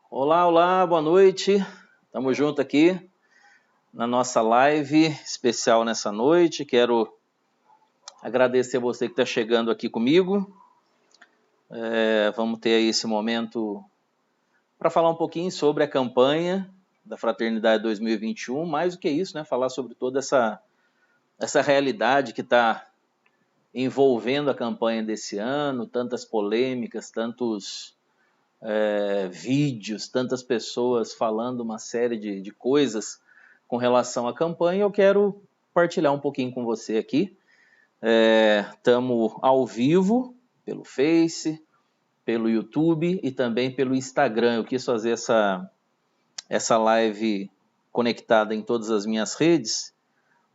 Olá, olá, boa noite. Estamos juntos aqui na nossa live especial nessa noite. Quero agradecer você que está chegando aqui comigo. Vamos ter aí esse momento para falar um pouquinho sobre a campanha da Fraternidade 2021. Mais do que isso, né? Falar sobre toda essa realidade que está envolvendo a campanha desse ano, tantas polêmicas, tantos vídeos, tantas pessoas falando uma série de coisas com relação à campanha. Eu quero partilhar um pouquinho com você aqui. Estamos ao vivo pelo Face, pelo YouTube e também pelo Instagram. Eu quis fazer essa live conectada em todas as minhas redes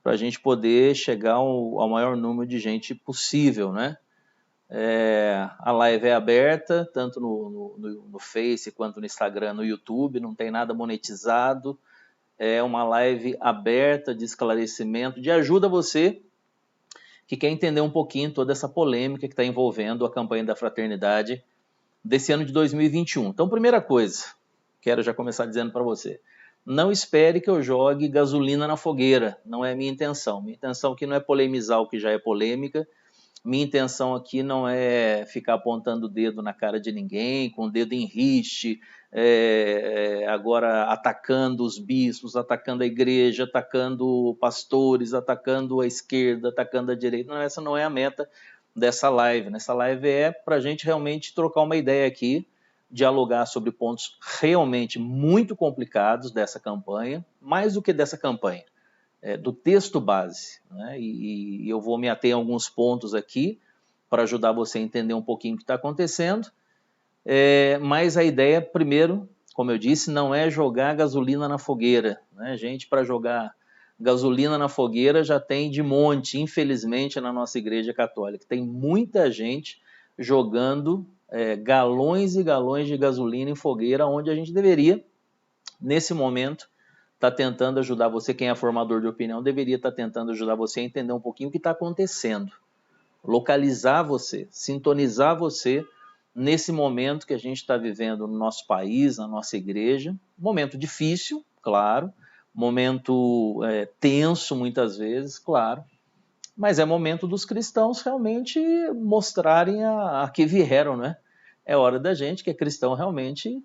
para a gente poder chegar ao maior número de gente possível, né? A live é aberta, tanto no Face quanto no Instagram, no YouTube, não tem nada monetizado. É uma live aberta de esclarecimento, de ajuda a você que quer entender um pouquinho toda essa polêmica que está envolvendo a campanha da Fraternidade desse ano de 2021. Então, primeira coisa, quero já começar dizendo para você, não espere que eu jogue gasolina na fogueira, não é minha intenção. Minha intenção aqui não é polemizar o que já é polêmica. Minha intenção aqui não é ficar apontando o dedo na cara de ninguém, com o dedo em riste, agora atacando os bispos, atacando a igreja, atacando pastores, atacando a esquerda, atacando a direita. Não, essa não é a meta dessa live. Nessa live é para a gente realmente trocar uma ideia aqui, dialogar sobre pontos realmente muito complicados dessa campanha, mais do que dessa campanha. Do texto base, né? E eu vou me ater a alguns pontos aqui para ajudar você a entender um pouquinho o que está acontecendo, mas a ideia, primeiro, como eu disse, não é jogar gasolina na fogueira, né? Gente, para jogar gasolina na fogueira já tem de monte, infelizmente, na nossa igreja católica. Tem muita gente jogando galões e galões de gasolina em fogueira, onde a gente deveria, nesse momento, está tentando ajudar você, quem é formador de opinião, deveria estar tentando ajudar você a entender um pouquinho o que está acontecendo. Localizar você, sintonizar você nesse momento que a gente está vivendo no nosso país, na nossa igreja. Momento difícil, claro. Momento tenso, muitas vezes, claro. Mas é momento dos cristãos realmente mostrarem a que vieram, né? É hora da gente, que é cristão, realmente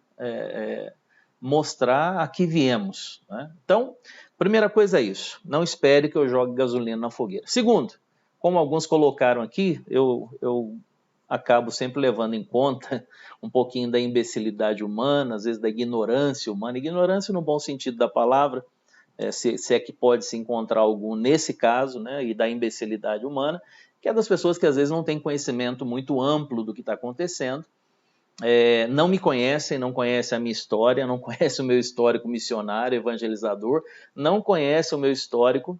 mostrar a que viemos, né? Então, primeira coisa é isso, não espere que eu jogue gasolina na fogueira. Segundo, como alguns colocaram aqui, eu acabo sempre levando em conta um pouquinho da imbecilidade humana, às vezes da ignorância humana, ignorância no bom sentido da palavra, se é que pode se encontrar algum nesse caso, né, e da imbecilidade humana, que é das pessoas que às vezes não têm conhecimento muito amplo do que está acontecendo, não me conhecem, não conhecem a minha história, não conhecem o meu histórico missionário, evangelizador, não conhecem o meu histórico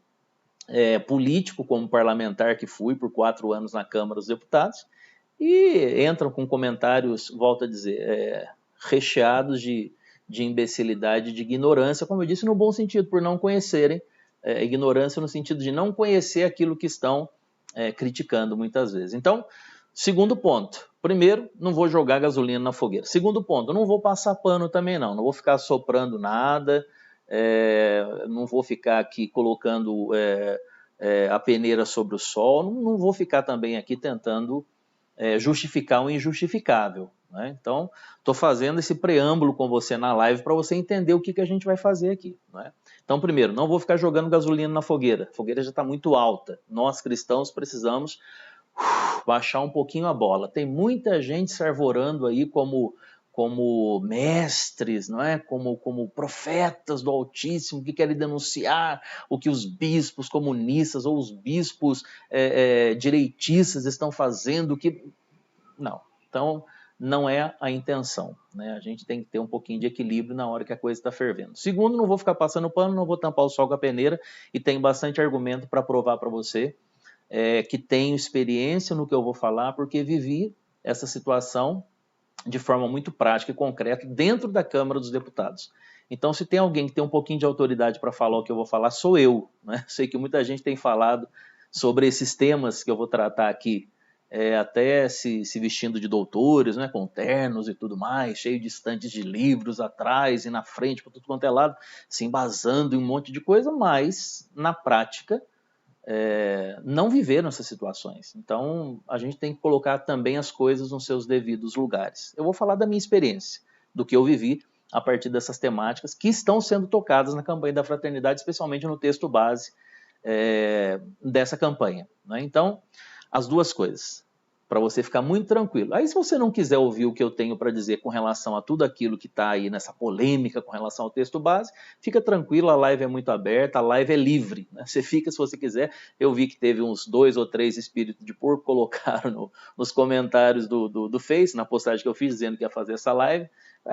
político como parlamentar que fui por 4 anos na Câmara dos Deputados, e entram com comentários, volto a dizer, recheados de imbecilidade, de ignorância, como eu disse, no bom sentido, por não conhecerem, ignorância no sentido de não conhecer aquilo que estão criticando muitas vezes. Então, segundo ponto, primeiro, não vou jogar gasolina na fogueira. Segundo ponto, não vou passar pano também não vou ficar soprando nada, não vou ficar aqui colocando a peneira sobre o sol, não vou ficar também aqui tentando justificar o injustificável, né? Então, estou fazendo esse preâmbulo com você na live para você entender o que a gente vai fazer aqui, né? Então, primeiro, não vou ficar jogando gasolina na fogueira. A fogueira já está muito alta. Nós, cristãos, precisamos baixar um pouquinho a bola. Tem muita gente se arvorando aí como mestres, não é? Como profetas do Altíssimo, que querem denunciar o que os bispos comunistas ou os bispos direitistas estão fazendo. Não. Então, não é a intenção, né? A gente tem que ter um pouquinho de equilíbrio na hora que a coisa está fervendo. Segundo, não vou ficar passando pano, não vou tampar o sol com a peneira, e tenho bastante argumento para provar para você que tenho experiência no que eu vou falar, porque vivi essa situação de forma muito prática e concreta dentro da Câmara dos Deputados. Então, se tem alguém que tem um pouquinho de autoridade para falar o que eu vou falar, sou eu, né? Sei que muita gente tem falado sobre esses temas que eu vou tratar aqui, até se vestindo de doutores, né, com ternos e tudo mais, cheio de estantes de livros atrás e na frente, por tudo quanto é lado, se embasando em um monte de coisa, mas, na prática, não viveram essas situações. Então, a gente tem que colocar também as coisas nos seus devidos lugares. Eu vou falar da minha experiência, do que eu vivi a partir dessas temáticas que estão sendo tocadas na campanha da fraternidade, especialmente no texto base dessa campanha, né? Então, as duas coisas, para você ficar muito tranquilo. Aí, se você não quiser ouvir o que eu tenho para dizer com relação a tudo aquilo que está aí nessa polêmica com relação ao texto base, fica tranquilo, a live é muito aberta, a live é livre, né? Você fica se você quiser. Eu vi que teve uns 2 ou 3 espíritos de porco, colocaram nos comentários do Face, na postagem que eu fiz, dizendo que ia fazer essa live.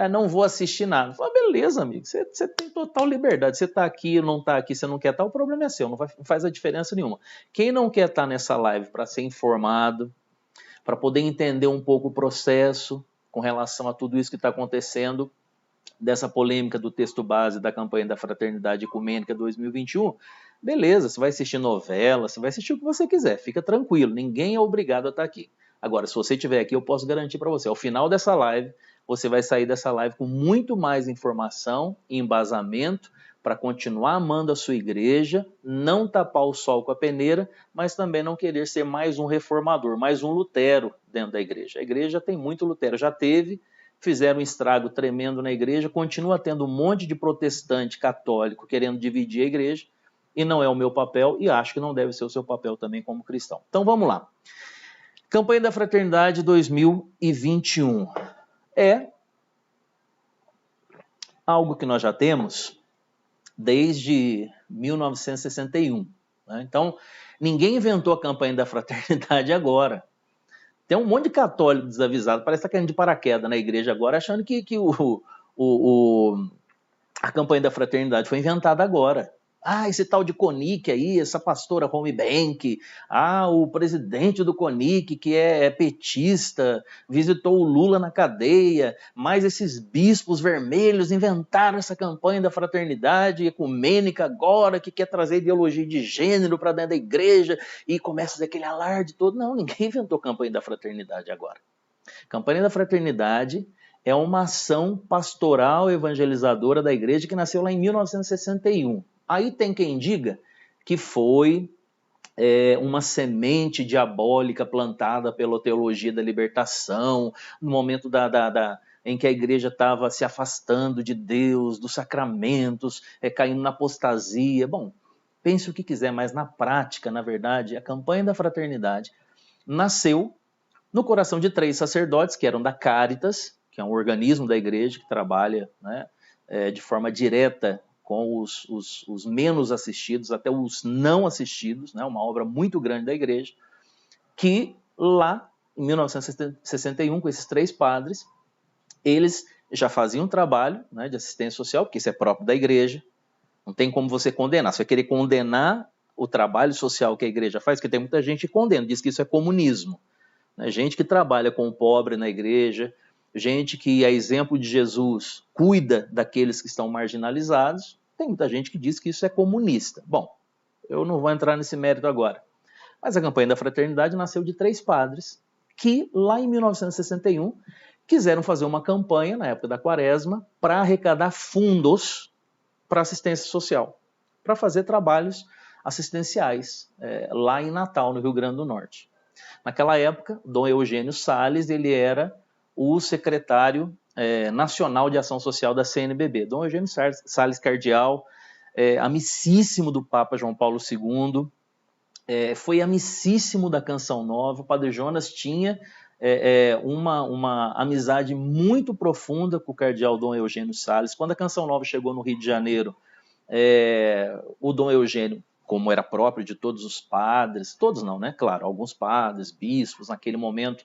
Não vou assistir nada. Falei, beleza, amigo, você tem total liberdade. Você está aqui, não está aqui, você não quer estar, o problema é seu, não faz a diferença nenhuma. Quem não quer estar nessa live para ser informado, para poder entender um pouco o processo com relação a tudo isso que está acontecendo, dessa polêmica do texto base da campanha da Fraternidade Ecumênica 2021, beleza, você vai assistir novela, você vai assistir o que você quiser, fica tranquilo, ninguém é obrigado a estar aqui. Agora, se você estiver aqui, eu posso garantir para você, ao final dessa live, você vai sair dessa live com muito mais informação e embasamento para continuar amando a sua igreja, não tapar o sol com a peneira, mas também não querer ser mais um reformador, mais um Lutero dentro da igreja. A igreja tem muito Lutero, já teve, fizeram um estrago tremendo na igreja, continua tendo um monte de protestante católico querendo dividir a igreja, e não é o meu papel, e acho que não deve ser o seu papel também como cristão. Então vamos lá. Campanha da Fraternidade 2021 é algo que nós já temos desde 1961. Né? Então, ninguém inventou a campanha da Fraternidade agora. Tem um monte de católico desavisado, parece que está caindo de paraquedas na igreja agora, achando que a campanha da Fraternidade foi inventada agora. Esse tal de CONIC aí, essa pastora Home Bank, o presidente do CONIC, que é petista, visitou o Lula na cadeia, mas esses bispos vermelhos inventaram essa campanha da fraternidade ecumênica agora, que quer trazer ideologia de gênero para dentro da igreja, e começa a fazer aquele alarde todo. Não, ninguém inventou a campanha da fraternidade agora. A campanha da fraternidade é uma ação pastoral evangelizadora da igreja que nasceu lá em 1961. Aí tem quem diga que foi uma semente diabólica plantada pela teologia da libertação, no momento em que a igreja estava se afastando de Deus, dos sacramentos, caindo na apostasia. Bom, pense o que quiser, mas na prática, na verdade, a campanha da fraternidade nasceu no coração de 3 sacerdotes, que eram da Caritas, que é um organismo da igreja que trabalha, né, de forma direta com os menos assistidos, até os não assistidos, né, uma obra muito grande da igreja, que lá, em 1961, com esses 3 padres, eles já faziam um trabalho, né, de assistência social, porque isso é próprio da igreja, não tem como você condenar. Você vai querer condenar o trabalho social que a igreja faz, porque tem muita gente que condena, diz que isso é comunismo. Gente que trabalha com o pobre na igreja, gente que, a exemplo de Jesus, cuida daqueles que estão marginalizados. Tem muita gente que diz que isso é comunista. Bom, eu não vou entrar nesse mérito agora. Mas a campanha da fraternidade nasceu de 3 padres que, lá em 1961, quiseram fazer uma campanha, na época da Quaresma, para arrecadar fundos para assistência social, para fazer trabalhos assistenciais lá em Natal, no Rio Grande do Norte. Naquela época, Dom Eugênio Salles, ele era o secretário nacional de ação social da CNBB. Dom Eugênio Salles Cardeal, amicíssimo do Papa João Paulo II, foi amicíssimo da Canção Nova. O Padre Jonas tinha uma amizade muito profunda com o cardeal Dom Eugênio Salles. Quando a Canção Nova chegou no Rio de Janeiro, o Dom Eugênio, como era próprio de todos os padres, todos não, né? Claro, alguns padres, bispos, naquele momento,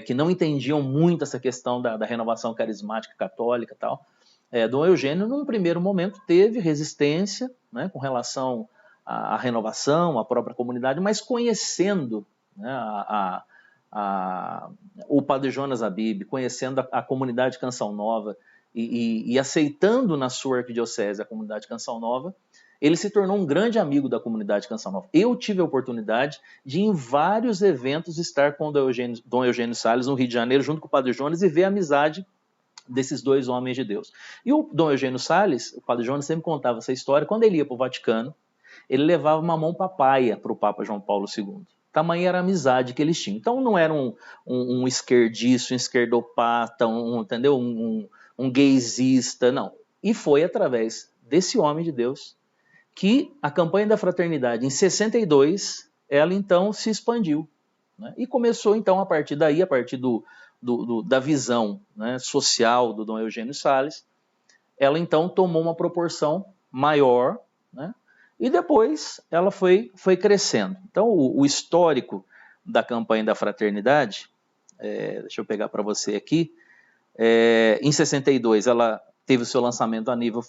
que não entendiam muito essa questão da renovação carismática católica e tal. Dom Eugênio, num primeiro momento, teve resistência, né, com relação à renovação, à própria comunidade, mas conhecendo, né, o Padre Jonas Abib, conhecendo a comunidade Canção Nova, e aceitando na sua arquidiocese a comunidade Canção Nova, ele se tornou um grande amigo da comunidade Canção Nova. Eu tive a oportunidade de, em vários eventos, estar com o Dom Eugênio Salles no Rio de Janeiro, junto com o Padre Jonas, e ver a amizade desses dois homens de Deus. E o Dom Eugênio Salles, o Padre Jonas sempre contava essa história, quando ele ia para o Vaticano, ele levava uma mão papaya para o Papa João Paulo II. Tamanha era a amizade que eles tinham. Então não era um esquerdista, um esquerdopata, entendeu? Um gaysista, não. E foi através desse homem de Deus que a campanha da fraternidade, em 62, ela então se expandiu. Né? E começou então a partir daí, a partir da visão, né, social do Dom Eugênio Salles, ela então tomou uma proporção maior, né? E depois ela foi crescendo. Então o histórico da campanha da fraternidade, deixa eu pegar para você aqui, em 62 ela teve o seu lançamento a nível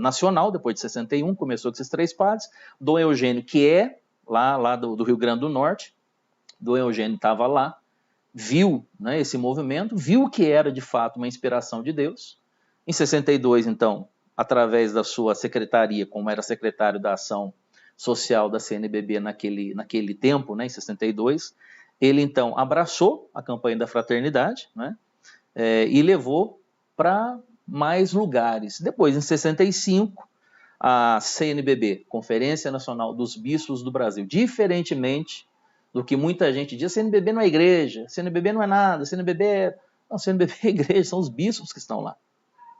nacional, depois de 61, começou com esses 3 padres. Dom Eugênio, que é lá do Rio Grande do Norte, Dom Eugênio estava lá, viu, né, esse movimento, viu que era de fato uma inspiração de Deus. Em 62, então, através da sua secretaria, como era secretário da Ação Social da CNBB naquele tempo, né, em 62, ele então abraçou a campanha da fraternidade, né, e levou para mais lugares. Depois, em 65, a CNBB, Conferência Nacional dos Bispos do Brasil, diferentemente do que muita gente diz, a CNBB não é igreja, a CNBB não é nada, a CNBB é igreja, são os bispos que estão lá.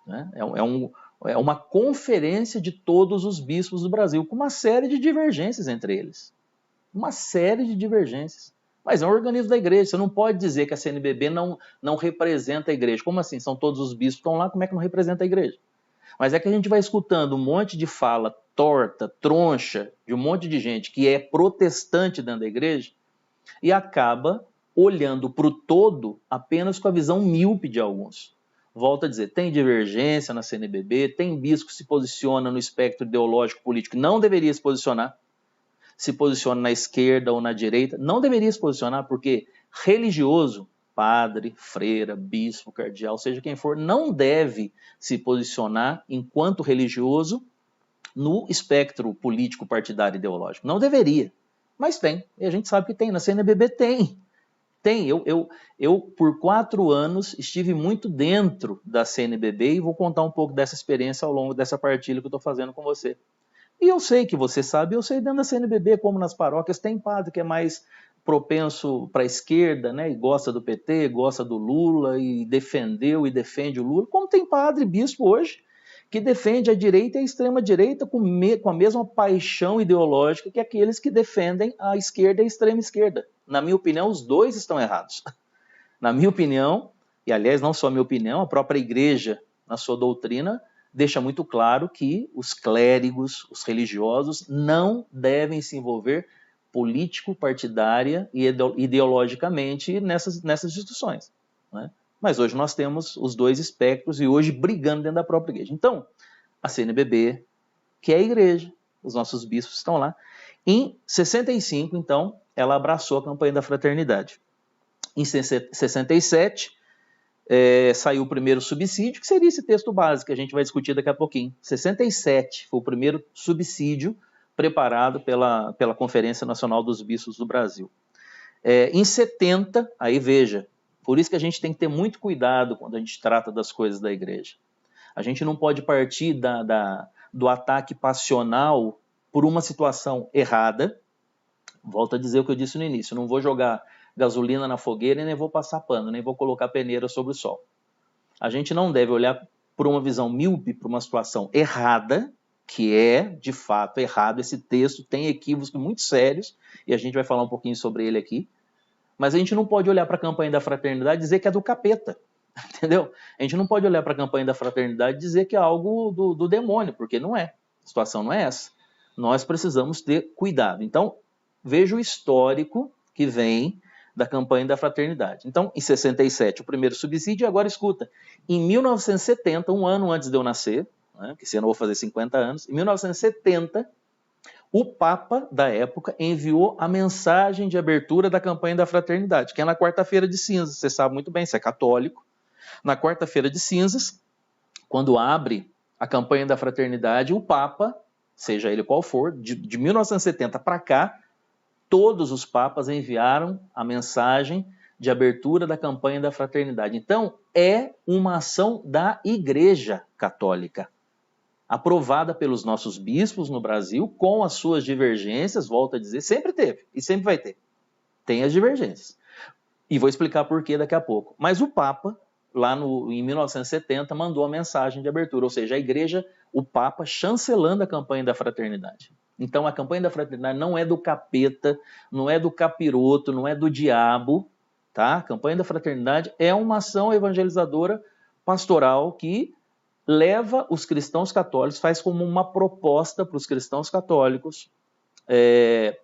Né? É uma conferência de todos os bispos do Brasil, com uma série de divergências entre eles. Uma série de divergências. Mas é um organismo da igreja, você não pode dizer que a CNBB não representa a igreja. Como assim? São todos os bispos que estão lá, como é que não representa a igreja? Mas é que a gente vai escutando um monte de fala torta, troncha, de um monte de gente que é protestante dentro da igreja e acaba olhando para o todo apenas com a visão míope de alguns. Volto a dizer, tem divergência na CNBB, tem bispo que se posiciona no espectro ideológico político que não deveria se posicionar, se posiciona na esquerda ou na direita, não deveria se posicionar porque religioso, padre, freira, bispo, cardeal, seja quem for, não deve se posicionar enquanto religioso no espectro político partidário ideológico. Não deveria, mas tem, e a gente sabe que tem, na CNBB tem. Eu por 4 anos estive muito dentro da CNBB e vou contar um pouco dessa experiência ao longo dessa partilha que eu estou fazendo com você. E eu sei que você sabe, eu sei dentro da CNBB, como nas paróquias, tem padre que é mais propenso para a esquerda, né, e gosta do PT, gosta do Lula, e defendeu e defende o Lula, como tem padre, bispo hoje, que defende a direita e a extrema-direita com a mesma paixão ideológica que aqueles que defendem a esquerda e a extrema-esquerda. Na minha opinião, os dois estão errados. Na minha opinião, e aliás, não só a minha opinião, a própria igreja, na sua doutrina, deixa muito claro que os clérigos, os religiosos, não devem se envolver político, partidária e ideologicamente nessas instituições. Né? Mas hoje nós temos os dois espectros e hoje brigando dentro da própria igreja. Então, a CNBB, que é a igreja, os nossos bispos estão lá. Em 65, então, ela abraçou a campanha da fraternidade. Em 67, saiu o primeiro subsídio, que seria esse texto básico que a gente vai discutir daqui a pouquinho. 67 foi o primeiro subsídio preparado pela Conferência Nacional dos Bispos do Brasil. Em 70, aí veja, por isso que a gente tem que ter muito cuidado quando a gente trata das coisas da igreja. A gente não pode partir do ataque passional por uma situação errada. Volto a dizer o que eu disse no início, não vou jogar gasolina na fogueira e nem vou passar pano, nem vou colocar peneira sobre o sol. A gente não deve olhar por uma visão míope, por uma situação errada, que é, de fato, errado. Esse texto tem equívocos muito sérios, e a gente vai falar um pouquinho sobre ele aqui. Mas a gente não pode olhar para a campanha da fraternidade e dizer que é do capeta, entendeu? A gente não pode olhar para a campanha da fraternidade e dizer que é algo do demônio, porque não é. A situação não é essa. Nós precisamos ter cuidado. Então, veja o histórico que vem da campanha da fraternidade. Então, em 67, o primeiro subsídio, e agora escuta, em 1970, um ano antes de eu nascer, né, que esse ano eu vou fazer 50 anos, em 1970, o Papa da época enviou a mensagem de abertura da campanha da fraternidade, que é na quarta-feira de cinzas. Você sabe muito bem, você é católico. Na quarta-feira de cinzas, quando abre a campanha da fraternidade, o Papa, seja ele qual for, de 1970 para cá, todos os papas enviaram a mensagem de abertura da campanha da fraternidade. Então, é uma ação da Igreja Católica, aprovada pelos nossos bispos no Brasil, com as suas divergências, volto a dizer, sempre teve e sempre vai ter. Tem as divergências. E vou explicar por que daqui a pouco. Mas o Papa, lá em 1970, mandou a mensagem de abertura, ou seja, a Igreja, o Papa, chancelando a campanha da fraternidade. Então, a campanha da fraternidade não é do capeta, não é do capiroto, não é do diabo, tá? A campanha da fraternidade é uma ação evangelizadora pastoral que leva os cristãos católicos, faz como uma proposta para os cristãos católicos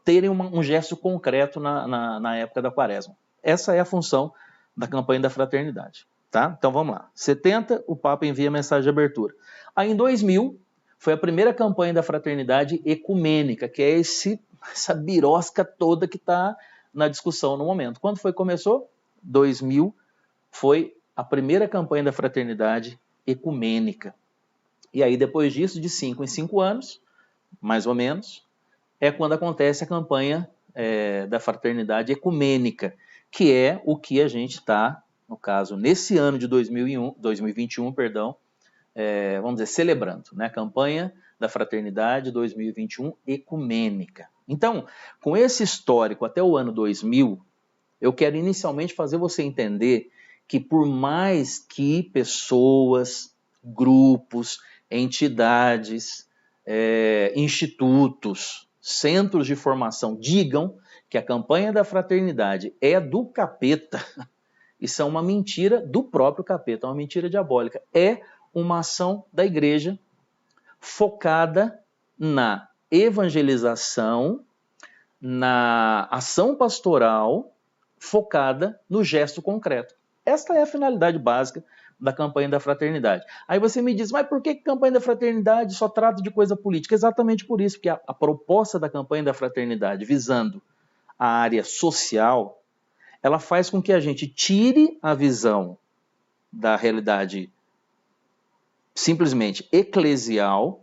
terem um gesto concreto na época da Quaresma. Essa é a função da campanha da fraternidade. Tá? Então vamos lá. 70, o Papa envia a mensagem de abertura. Aí em 2000, foi a primeira campanha da fraternidade ecumênica, que é essa birosca toda que está na discussão no momento. Quando foi que começou? 2000 foi a primeira campanha da fraternidade ecumênica. E aí depois disso, de 5 em 5 anos, mais ou menos, é quando acontece a campanha da fraternidade ecumênica, que é o que a gente está, no caso, nesse ano de 2021, vamos dizer, celebrando, né? A campanha da fraternidade 2021 ecumênica. Então, com esse histórico até o ano 2000, eu quero inicialmente fazer você entender que por mais que pessoas, grupos, entidades, institutos, centros de formação digam que a campanha da fraternidade é do capeta, isso é uma mentira do próprio capeta, uma mentira diabólica. É uma ação da igreja focada na evangelização, na ação pastoral, focada no gesto concreto. Esta é a finalidade básica da campanha da fraternidade. Aí você me diz, mas por que a campanha da fraternidade só trata de coisa política? Exatamente por isso, porque a proposta da campanha da fraternidade visando a área social, ela faz com que a gente tire a visão da realidade simplesmente eclesial,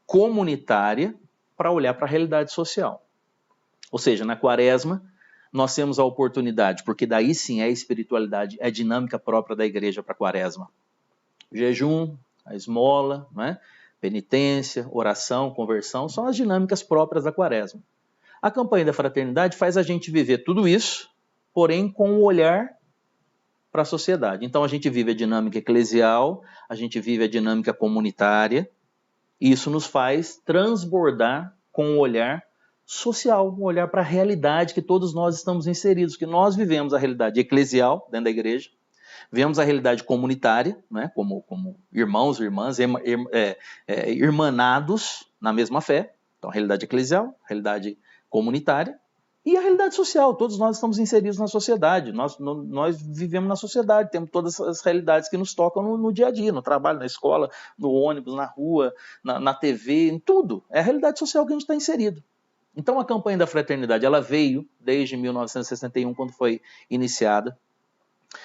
comunitária, para olhar para a realidade social. Ou seja, na Quaresma, nós temos a oportunidade, porque daí sim é a espiritualidade, é a dinâmica própria da igreja para a Quaresma. O jejum, a esmola, né? Penitência, oração, conversão, são as dinâmicas próprias da Quaresma. A campanha da fraternidade faz a gente viver tudo isso, porém com o olhar para a sociedade. Então a gente vive a dinâmica eclesial, a gente vive a dinâmica comunitária, e isso nos faz transbordar com o olhar social, um olhar para a realidade que todos nós estamos inseridos, que nós vivemos a realidade eclesial dentro da igreja, vemos a realidade comunitária, né, como irmãos e irmãs, irmanados na mesma fé, então a realidade eclesial, a realidade comunitária, e a realidade social, todos nós estamos inseridos na sociedade, nós vivemos na sociedade, temos todas as realidades que nos tocam no dia a dia, no trabalho, na escola, no ônibus, na rua, na TV, em tudo, é a realidade social que a gente está inserido. Então a campanha da fraternidade, ela veio desde 1961, quando foi iniciada,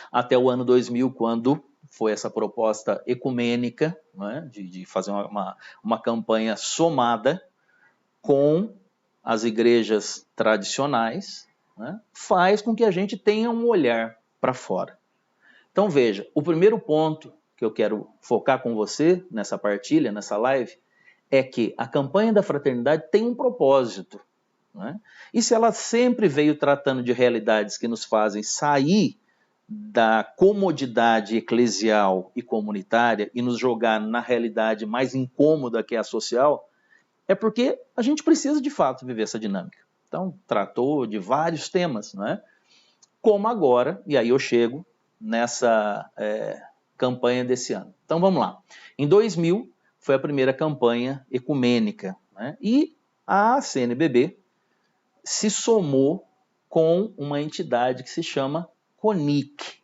até o ano 2000, quando foi essa proposta ecumênica, né, de fazer uma campanha somada com as igrejas tradicionais, né, faz com que a gente tenha um olhar para fora. Então veja, o primeiro ponto que eu quero focar com você nessa partilha, nessa live, é que a campanha da fraternidade tem um propósito, né? E se ela sempre veio tratando de realidades que nos fazem sair da comodidade eclesial e comunitária e nos jogar na realidade mais incômoda que é a social, é porque a gente precisa de fato viver essa dinâmica. Então, tratou de vários temas, né? Como agora, e aí eu chego nessa campanha desse ano. Então vamos lá. Em 2000 foi a primeira campanha ecumênica, né? E a CNBB se somou com uma entidade que se chama CONIC,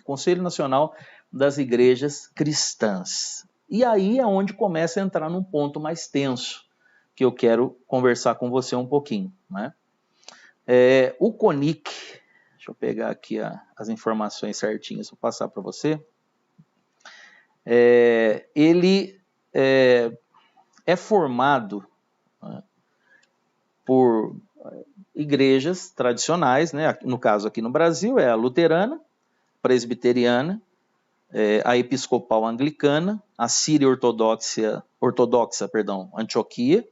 Conselho Nacional das Igrejas Cristãs. E aí é onde começa a entrar num ponto mais tenso, que eu quero conversar com você um pouquinho, né? O CONIC, deixa eu pegar aqui as informações certinhas para passar para você. ele é formado, né, por igrejas tradicionais, né? No caso aqui no Brasil é a luterana, presbiteriana, a episcopal anglicana, a síria ortodoxa, Antioquia,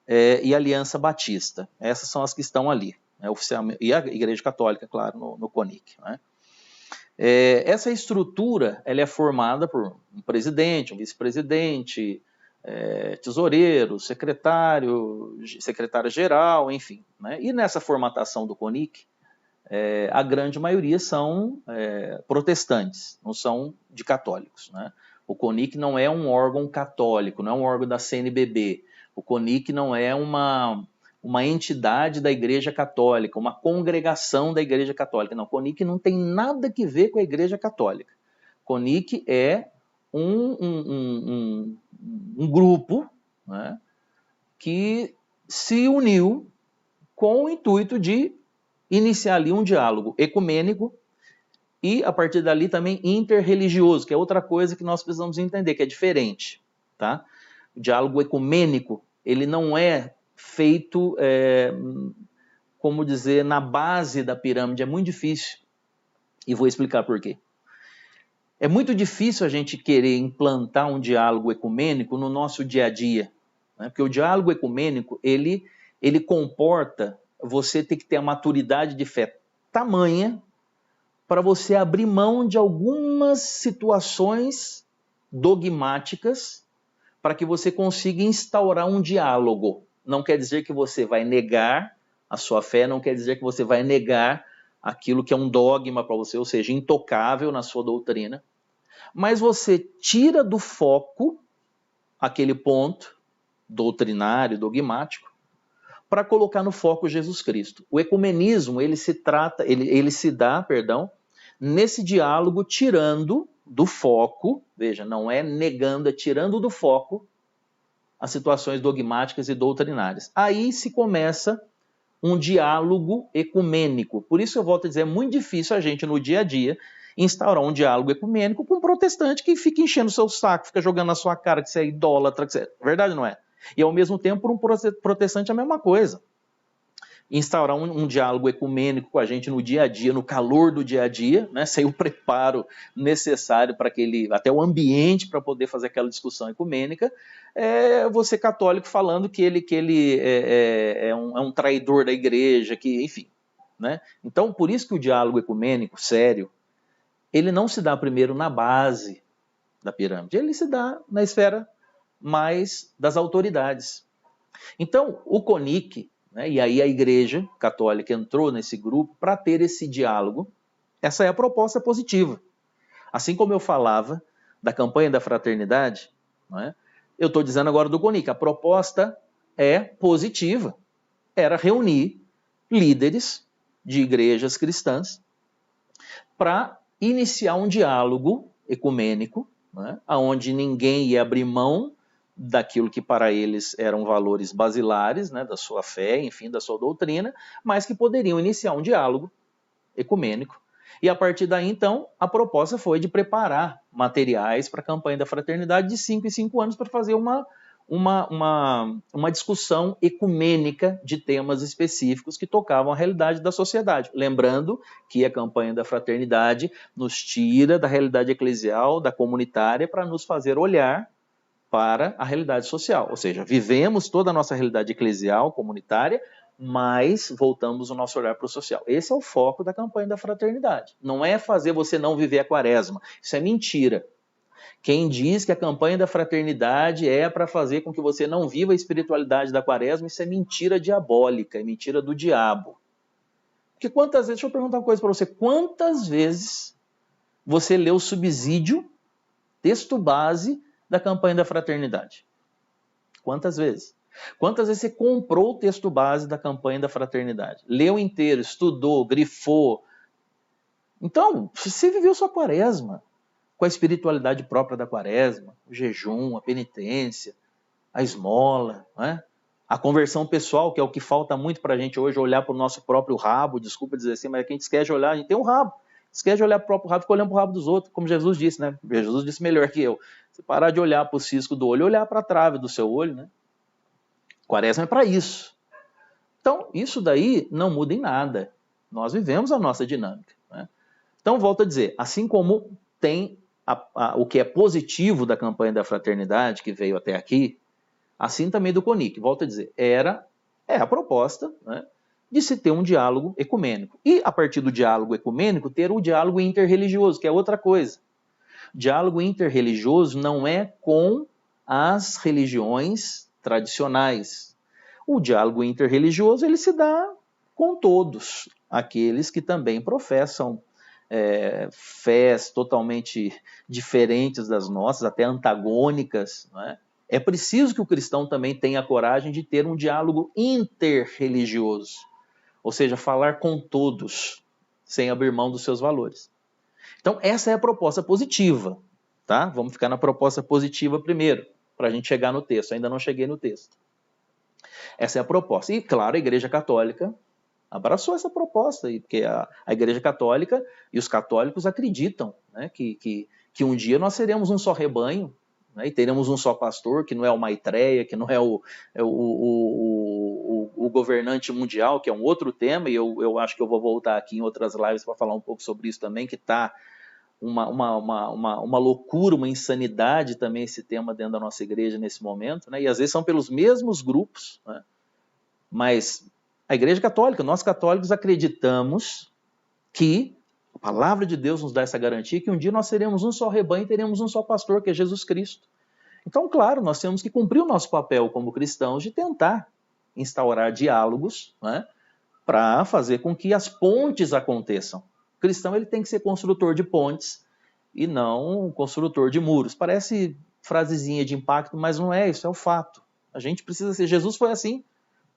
e a Aliança Batista. Essas são as que estão ali, né, oficialmente, e a Igreja Católica, claro, no CONIC, né? Essa estrutura ela é formada por um presidente, um vice-presidente, tesoureiro, secretário-geral, enfim, né? E nessa formatação do CONIC, a grande maioria são protestantes, não são de católicos, né? O CONIC não é um órgão católico, não é um órgão da CNBB. O CONIC não é uma entidade da Igreja Católica, uma congregação da Igreja Católica. Não, o CONIC não tem nada que ver com a Igreja Católica. O CONIC é um grupo, né, que se uniu com o intuito de iniciar ali um diálogo ecumênico e, a partir dali, também interreligioso, que é outra coisa que nós precisamos entender, que é diferente, tá? O diálogo ecumênico, ele não é feito, como dizer, na base da pirâmide, é muito difícil, e vou explicar por quê. É muito difícil a gente querer implantar um diálogo ecumênico no nosso dia a dia, né? Porque o diálogo ecumênico, ele comporta você ter que ter a maturidade de fé tamanha para você abrir mão de algumas situações dogmáticas para que você consiga instaurar um diálogo. Não quer dizer que você vai negar a sua fé, não quer dizer que você vai negar aquilo que é um dogma para você, ou seja, intocável na sua doutrina, mas você tira do foco aquele ponto doutrinário, dogmático, para colocar no foco Jesus Cristo. O ecumenismo, ele se dá, nesse diálogo tirando do foco, veja, não é negando, é tirando do foco as situações dogmáticas e doutrinárias. Aí se começa um diálogo ecumênico. Por isso eu volto a dizer, é muito difícil a gente no dia a dia instaurar um diálogo ecumênico com um protestante que fica enchendo o seu saco, fica jogando na sua cara que você é idólatra, que você... Verdade, não é? E ao mesmo tempo, para um protestante é a mesma coisa. Instaurar um diálogo ecumênico com a gente no dia a dia, no calor do dia a dia, né, sem o preparo necessário para até o ambiente para poder fazer aquela discussão ecumênica, você católico falando que ele é um traidor da igreja, que, enfim. Né? Então, por isso que o diálogo ecumênico, sério, ele não se dá primeiro na base da pirâmide, ele se dá na esfera mais das autoridades. Então, o CONIC, né, e aí a Igreja Católica entrou nesse grupo para ter esse diálogo. Essa é a proposta positiva. Assim como eu falava da campanha da fraternidade, né, eu estou dizendo agora do CONIC, a proposta é positiva. Era reunir líderes de igrejas cristãs para iniciar um diálogo ecumênico, né, onde ninguém ia abrir mão daquilo que para eles eram valores basilares, né, da sua fé, enfim, da sua doutrina, mas que poderiam iniciar um diálogo ecumênico. E a partir daí, então, a proposta foi de preparar materiais para a campanha da fraternidade de 5 em 5 anos para fazer uma discussão ecumênica de temas específicos que tocavam a realidade da sociedade. Lembrando que a campanha da fraternidade nos tira da realidade eclesial, da comunitária, para nos fazer olhar para a realidade social. Ou seja, vivemos toda a nossa realidade eclesial, comunitária, mas voltamos o nosso olhar para o social. Esse é o foco da campanha da fraternidade. Não é fazer você não viver a quaresma. Isso é mentira. Quem diz que a campanha da fraternidade é para fazer com que você não viva a espiritualidade da quaresma, isso é mentira diabólica, é mentira do diabo. Porque quantas vezes, deixa eu perguntar uma coisa para você, quantas vezes você leu o subsídio, texto base, da campanha da fraternidade? Quantas vezes? Quantas vezes você comprou o texto base da campanha da fraternidade? Leu inteiro, estudou, grifou. Então, você viveu sua quaresma, com a espiritualidade própria da quaresma, o jejum, a penitência, a esmola, né? A conversão pessoal, que é o que falta muito para a gente hoje, olhar para o nosso próprio rabo, desculpa dizer assim, mas a gente esquece de olhar, a gente tem um rabo. Esquece de olhar para o próprio rabo, fica olhando para o rabo dos outros, como Jesus disse, né? Jesus disse melhor que eu. Você parar de olhar para o cisco do olho, olhar para a trave do seu olho, né? Quaresma é para isso. Então, isso daí não muda em nada. Nós vivemos a nossa dinâmica, né? Então, volto a dizer, assim como tem o que é positivo da campanha da fraternidade, que veio até aqui, assim também do CONIC. Volto a dizer, é a proposta, né, de se ter um diálogo ecumênico. E, a partir do diálogo ecumênico, ter o diálogo interreligioso, que é outra coisa. Diálogo interreligioso não é com as religiões tradicionais. O diálogo interreligioso ele se dá com todos aqueles que também professam fés totalmente diferentes das nossas, até antagônicas, não é? É preciso que o cristão também tenha a coragem de ter um diálogo interreligioso, ou seja, falar com todos, sem abrir mão dos seus valores. Então, essa é a proposta positiva, tá? Vamos ficar na proposta positiva primeiro, para a gente chegar no texto. Ainda não cheguei no texto. Essa é a proposta. E, claro, a Igreja Católica abraçou essa proposta, porque a Igreja Católica e os católicos acreditam, né, que um dia nós seremos um só rebanho, né, e teremos um só pastor, que não é o Maitreya, que não é o governante mundial, que é um outro tema, e eu acho que eu vou voltar aqui em outras lives para falar um pouco sobre isso também, que está uma loucura, uma insanidade também esse tema dentro da nossa igreja nesse momento, né, e às vezes são pelos mesmos grupos, né, mas a Igreja Católica, nós católicos acreditamos que a palavra de Deus nos dá essa garantia que um dia nós seremos um só rebanho e teremos um só pastor, que é Jesus Cristo. Então, claro, nós temos que cumprir o nosso papel como cristãos de tentar instaurar diálogos, né, para fazer com que as pontes aconteçam. O cristão ele tem que ser construtor de pontes e não construtor de muros. Parece frasezinha de impacto, mas não é, isso é o fato. A gente precisa ser, Jesus foi assim.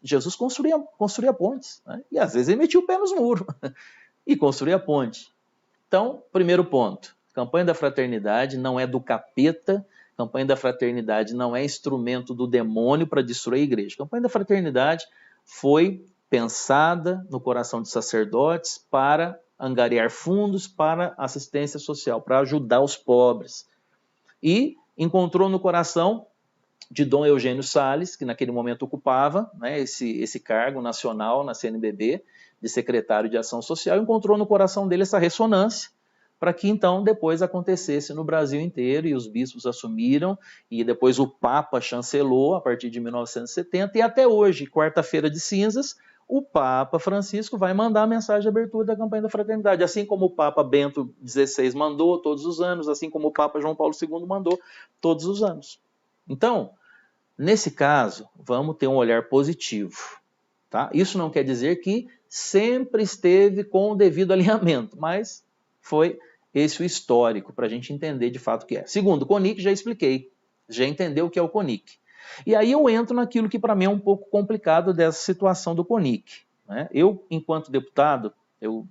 Jesus construía pontes, né? E às vezes ele metia o pé nos muros e construía ponte. Então, primeiro ponto, campanha da fraternidade não é do capeta, campanha da fraternidade não é instrumento do demônio para destruir a igreja. Campanha da fraternidade foi pensada no coração de sacerdotes para angariar fundos para assistência social, para ajudar os pobres. E encontrou no coração de Dom Eugênio Salles, que naquele momento ocupava, né, esse cargo nacional na CNBB, de secretário de Ação Social, encontrou no coração dele essa ressonância, para que então depois acontecesse no Brasil inteiro, e os bispos assumiram, e depois o Papa chancelou a partir de 1970, e até hoje, quarta-feira de cinzas, o Papa Francisco vai mandar a mensagem de abertura da campanha da fraternidade, assim como o Papa Bento XVI mandou todos os anos, assim como o Papa João Paulo II mandou todos os anos. Então, nesse caso, vamos ter um olhar positivo. Tá? Isso não quer dizer que sempre esteve com o devido alinhamento, mas foi esse o histórico, para a gente entender de fato o que é. Segundo, o CONIC já expliquei, já entendeu o que é o CONIC. E aí eu entro naquilo que para mim é um pouco complicado dessa situação do CONIC. Né? Eu, enquanto deputado,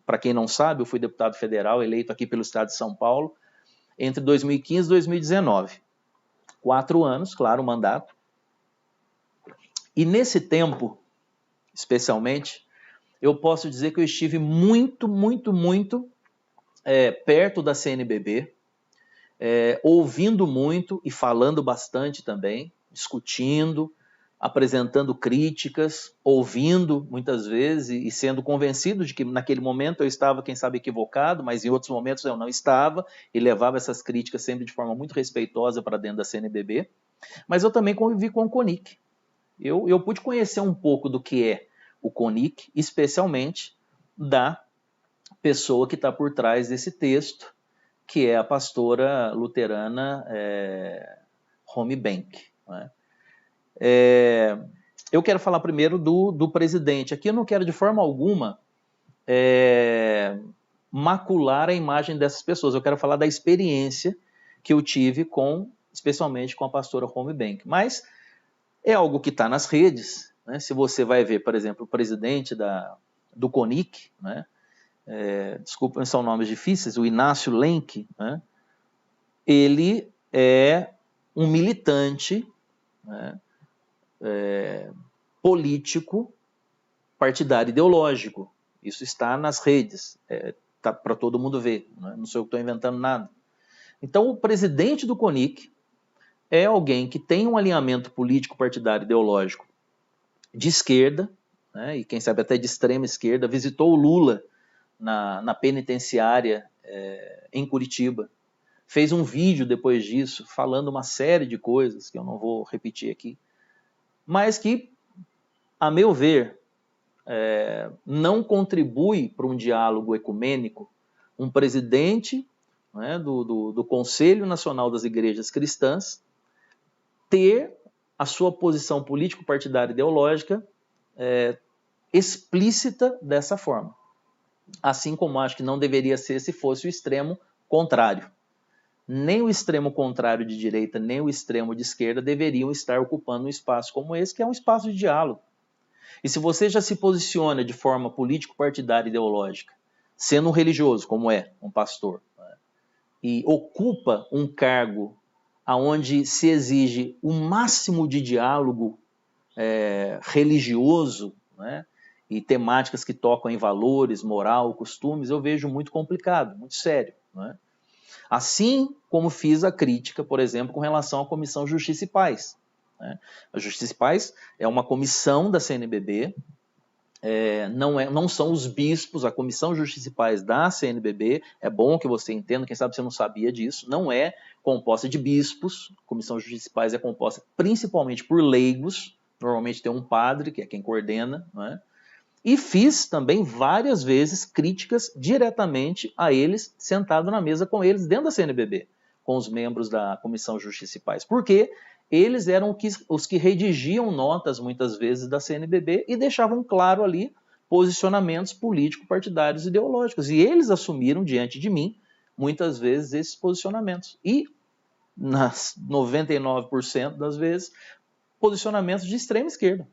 para quem não sabe, eu fui deputado federal eleito aqui pelo estado de São Paulo entre 2015 e 2019. 4 anos, claro, o mandato. E nesse tempo, especialmente, eu posso dizer que eu estive muito perto da CNBB, ouvindo muito e falando bastante também, discutindo, apresentando críticas, ouvindo muitas vezes e sendo convencido de que naquele momento eu estava, quem sabe, equivocado, mas em outros momentos eu não estava e levava essas críticas sempre de forma muito respeitosa para dentro da CNBB. Mas eu também convivi com o CONIC. Eu pude conhecer um pouco do que é o CONIC, especialmente da pessoa que está por trás desse texto, que é a pastora luterana Romy Benck. Né? Eu quero falar primeiro do presidente. Aqui eu não quero de forma alguma macular a imagem dessas pessoas. Eu quero falar da experiência que eu tive especialmente com a pastora Romy Benck. Mas é algo que está nas redes, né? Se você vai ver, por exemplo, o presidente do CONIC, né? Desculpa, são nomes difíceis, o Inácio Lenk, né? Ele é um militante, né? Político, partidário ideológico. Isso está nas redes. tá para todo mundo ver, né? Não sou eu que estou inventando nada. Então, o presidente do CONIC é alguém que tem um alinhamento político, partidário, ideológico de esquerda, né, e quem sabe até de extrema esquerda, visitou o Lula na penitenciária em Curitiba, fez um vídeo depois disso, falando uma série de coisas, que eu não vou repetir aqui, mas que, a meu ver, não contribui para um diálogo ecumênico um presidente, né, do Conselho Nacional das Igrejas Cristãs ter a sua posição político-partidária ideológica explícita dessa forma. Assim como acho que não deveria ser se fosse o extremo contrário. Nem o extremo contrário de direita, nem o extremo de esquerda deveriam estar ocupando um espaço como esse, que é um espaço de diálogo. E se você já se posiciona de forma político-partidária ideológica, sendo um religioso, como é um pastor, né, e ocupa um cargo onde se exige o máximo de diálogo religioso, né, e temáticas que tocam em valores, moral, costumes, eu vejo muito complicado, muito sério, né? Assim como fiz a crítica, por exemplo, com relação à Comissão Justiça e Paz, né? A Justiça e Paz é uma comissão da CNBB, não são os bispos, a Comissão Justiça e Paz da CNBB, é bom que você entenda, quem sabe você não sabia disso, não é composta de bispos, a Comissão Justiça e Paz é composta principalmente por leigos, normalmente tem um padre, que é quem coordena, né? E fiz também várias vezes críticas diretamente a eles, sentado na mesa com eles, dentro da CNBB, com os membros da Comissão Justiça e Paz. Porque eles eram os que redigiam notas, muitas vezes, da CNBB e deixavam claro ali posicionamentos político-partidários ideológicos. E eles assumiram diante de mim, muitas vezes, esses posicionamentos. E, nas 99% das vezes, posicionamentos de extrema esquerda.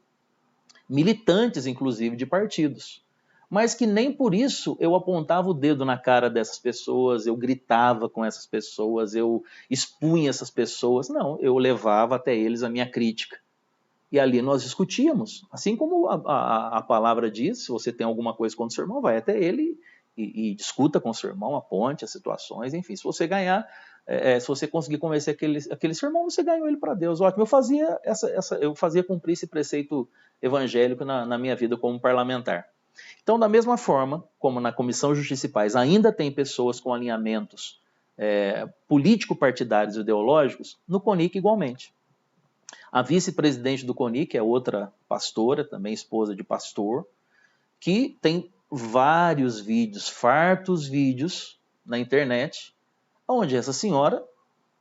Militantes, inclusive, de partidos, mas que nem por isso eu apontava o dedo na cara dessas pessoas, eu gritava com essas pessoas, eu expunha essas pessoas, não, eu levava até eles a minha crítica. E ali nós discutíamos, assim como a palavra diz, se você tem alguma coisa contra o seu irmão, vai até ele e discuta com o seu irmão, aponte as situações, enfim, se você ganhar, se você conseguir convencer aquele seu irmão, você ganhou ele para Deus. Ótimo, eu fazia cumprir esse preceito evangélico na minha vida como parlamentar. Então, da mesma forma, como na Comissão Justiça e Paz ainda tem pessoas com alinhamentos político-partidários e ideológicos, no CONIC igualmente. A vice-presidente do CONIC é outra pastora, também esposa de pastor, que tem vários vídeos, fartos vídeos na internet, onde essa senhora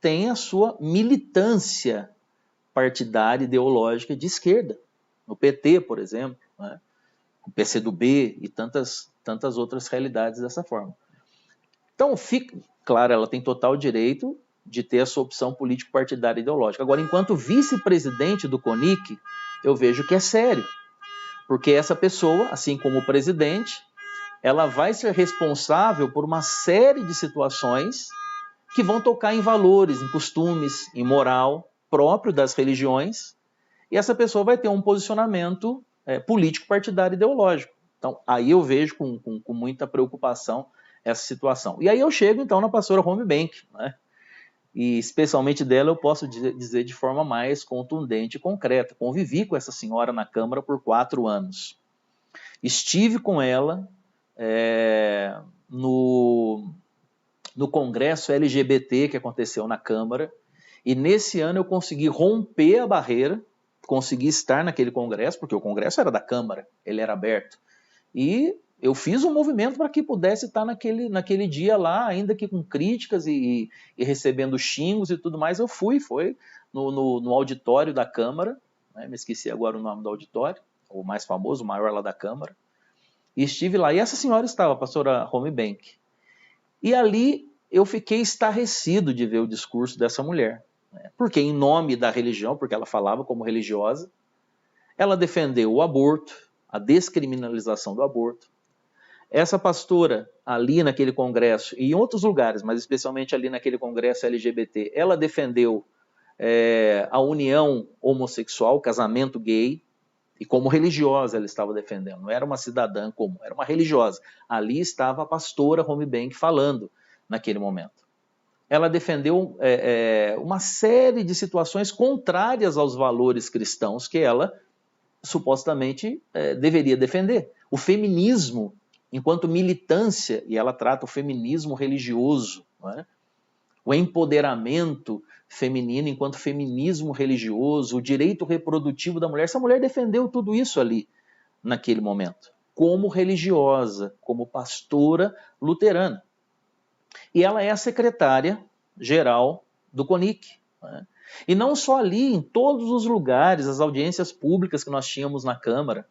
tem a sua militância partidária ideológica de esquerda. No PT, por exemplo, né? O PCdoB e tantas outras realidades dessa forma. Então, claro, ela tem total direito de ter a sua opção político-partidária ideológica. Agora, enquanto vice-presidente do CONIC, eu vejo que é sério, porque essa pessoa, assim como o presidente, ela vai ser responsável por uma série de situações que vão tocar em valores, em costumes, em moral próprio das religiões, e essa pessoa vai ter um posicionamento político-partidário ideológico. Então, aí eu vejo com muita preocupação essa situação. E aí eu chego, então, na pastora Homebank, né? E especialmente dela eu posso dizer de forma mais contundente e concreta. Convivi com essa senhora na Câmara por 4 anos. Estive com ela no congresso LGBT que aconteceu na Câmara, e nesse ano eu consegui romper a barreira, consegui estar naquele congresso, porque o congresso era da Câmara, ele era aberto, e eu fiz um movimento para que pudesse estar naquele dia lá, ainda que com críticas e recebendo xingos e tudo mais, foi no auditório da Câmara, né? Me esqueci agora o nome do auditório, o mais famoso, o maior lá da Câmara, e estive lá, e essa senhora estava, a pastora Homebank, e ali eu fiquei estarrecido de ver o discurso dessa mulher, né? Porque em nome da religião, porque ela falava como religiosa, ela defendeu o aborto, a descriminalização do aborto. Essa pastora ali naquele congresso e em outros lugares, mas especialmente ali naquele congresso LGBT, ela defendeu a união homossexual, o casamento gay, E como religiosa ela estava defendendo, não era uma cidadã comum, era uma religiosa. Ali estava a pastora Holmbank falando naquele momento. Ela defendeu uma série de situações contrárias aos valores cristãos que ela supostamente deveria defender. O feminismo, enquanto militância, e ela trata o feminismo religioso, não é? O empoderamento feminino enquanto feminismo religioso, o direito reprodutivo da mulher. Essa mulher defendeu tudo isso ali, naquele momento, como religiosa, como pastora luterana. E ela é a secretária-geral do CONIC. Né? E não só ali, em todos os lugares, as audiências públicas que nós tínhamos na Câmara,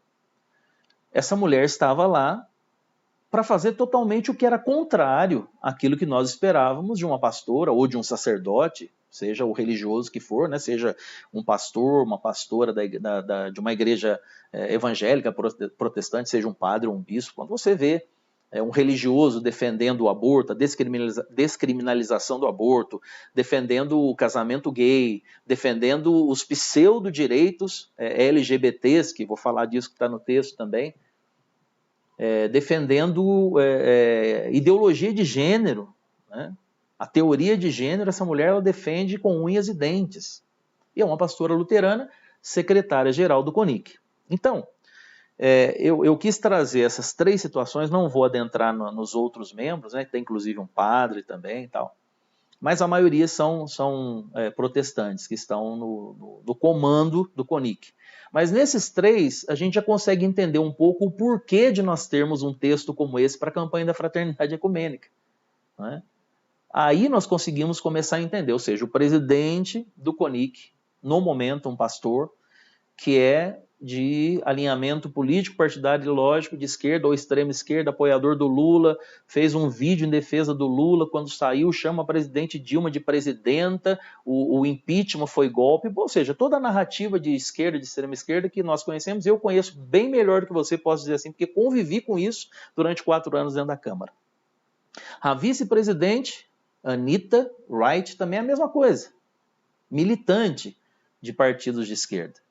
essa mulher estava lá para fazer totalmente o que era contrário àquilo que nós esperávamos de uma pastora ou de um sacerdote, seja o religioso que for, né? Seja um pastor, uma pastora de uma igreja evangélica, protestante, seja um padre ou um bispo. Quando você vê um religioso defendendo o aborto, a descriminalização do aborto, defendendo o casamento gay, defendendo os pseudo-direitos LGBTs, que vou falar disso que está no texto também, defendendo ideologia de gênero, né? A teoria de gênero, essa mulher ela defende com unhas e dentes. E é uma pastora luterana, secretária-geral do CONIC. Então, eu quis trazer essas três situações, não vou adentrar nos outros membros, né? Tem inclusive um padre também e tal, mas a maioria são protestantes, que estão no comando do CONIC. Mas nesses três, a gente já consegue entender um pouco o porquê de nós termos um texto como esse para a campanha da Fraternidade Ecumênica. Né? Aí nós conseguimos começar a entender, ou seja, o presidente do CONIC, no momento um pastor, que é de alinhamento político, partidário e lógico, de esquerda ou extrema esquerda, apoiador do Lula, fez um vídeo em defesa do Lula, quando saiu, chama a presidente Dilma de presidenta, o impeachment foi golpe, ou seja, toda a narrativa de esquerda, de extrema esquerda que nós conhecemos, eu conheço bem melhor do que você, posso dizer assim, porque convivi com isso durante 4 anos dentro da Câmara. A vice-presidente, Anita Wright, também é a mesma coisa, militante de partidos de esquerda.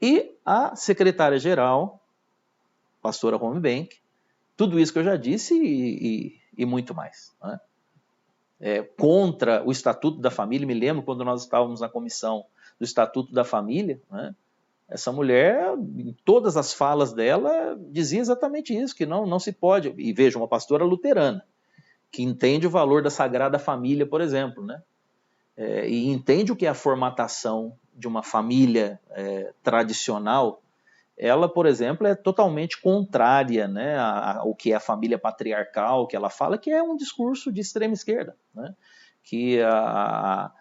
E a secretária-geral, pastora Holmbank, tudo isso que eu já disse e muito mais. Né? Contra o Estatuto da Família, me lembro quando nós estávamos na comissão do Estatuto da Família, né? Essa mulher, em todas as falas dela, dizia exatamente isso, que não se pode, e veja, uma pastora luterana, que entende o valor da Sagrada Família, por exemplo, né? E entende o que é a formatação de uma família tradicional, ela, por exemplo, é totalmente contrária, né, ao que é a família patriarcal, que ela fala que é um discurso de extrema esquerda, né, que a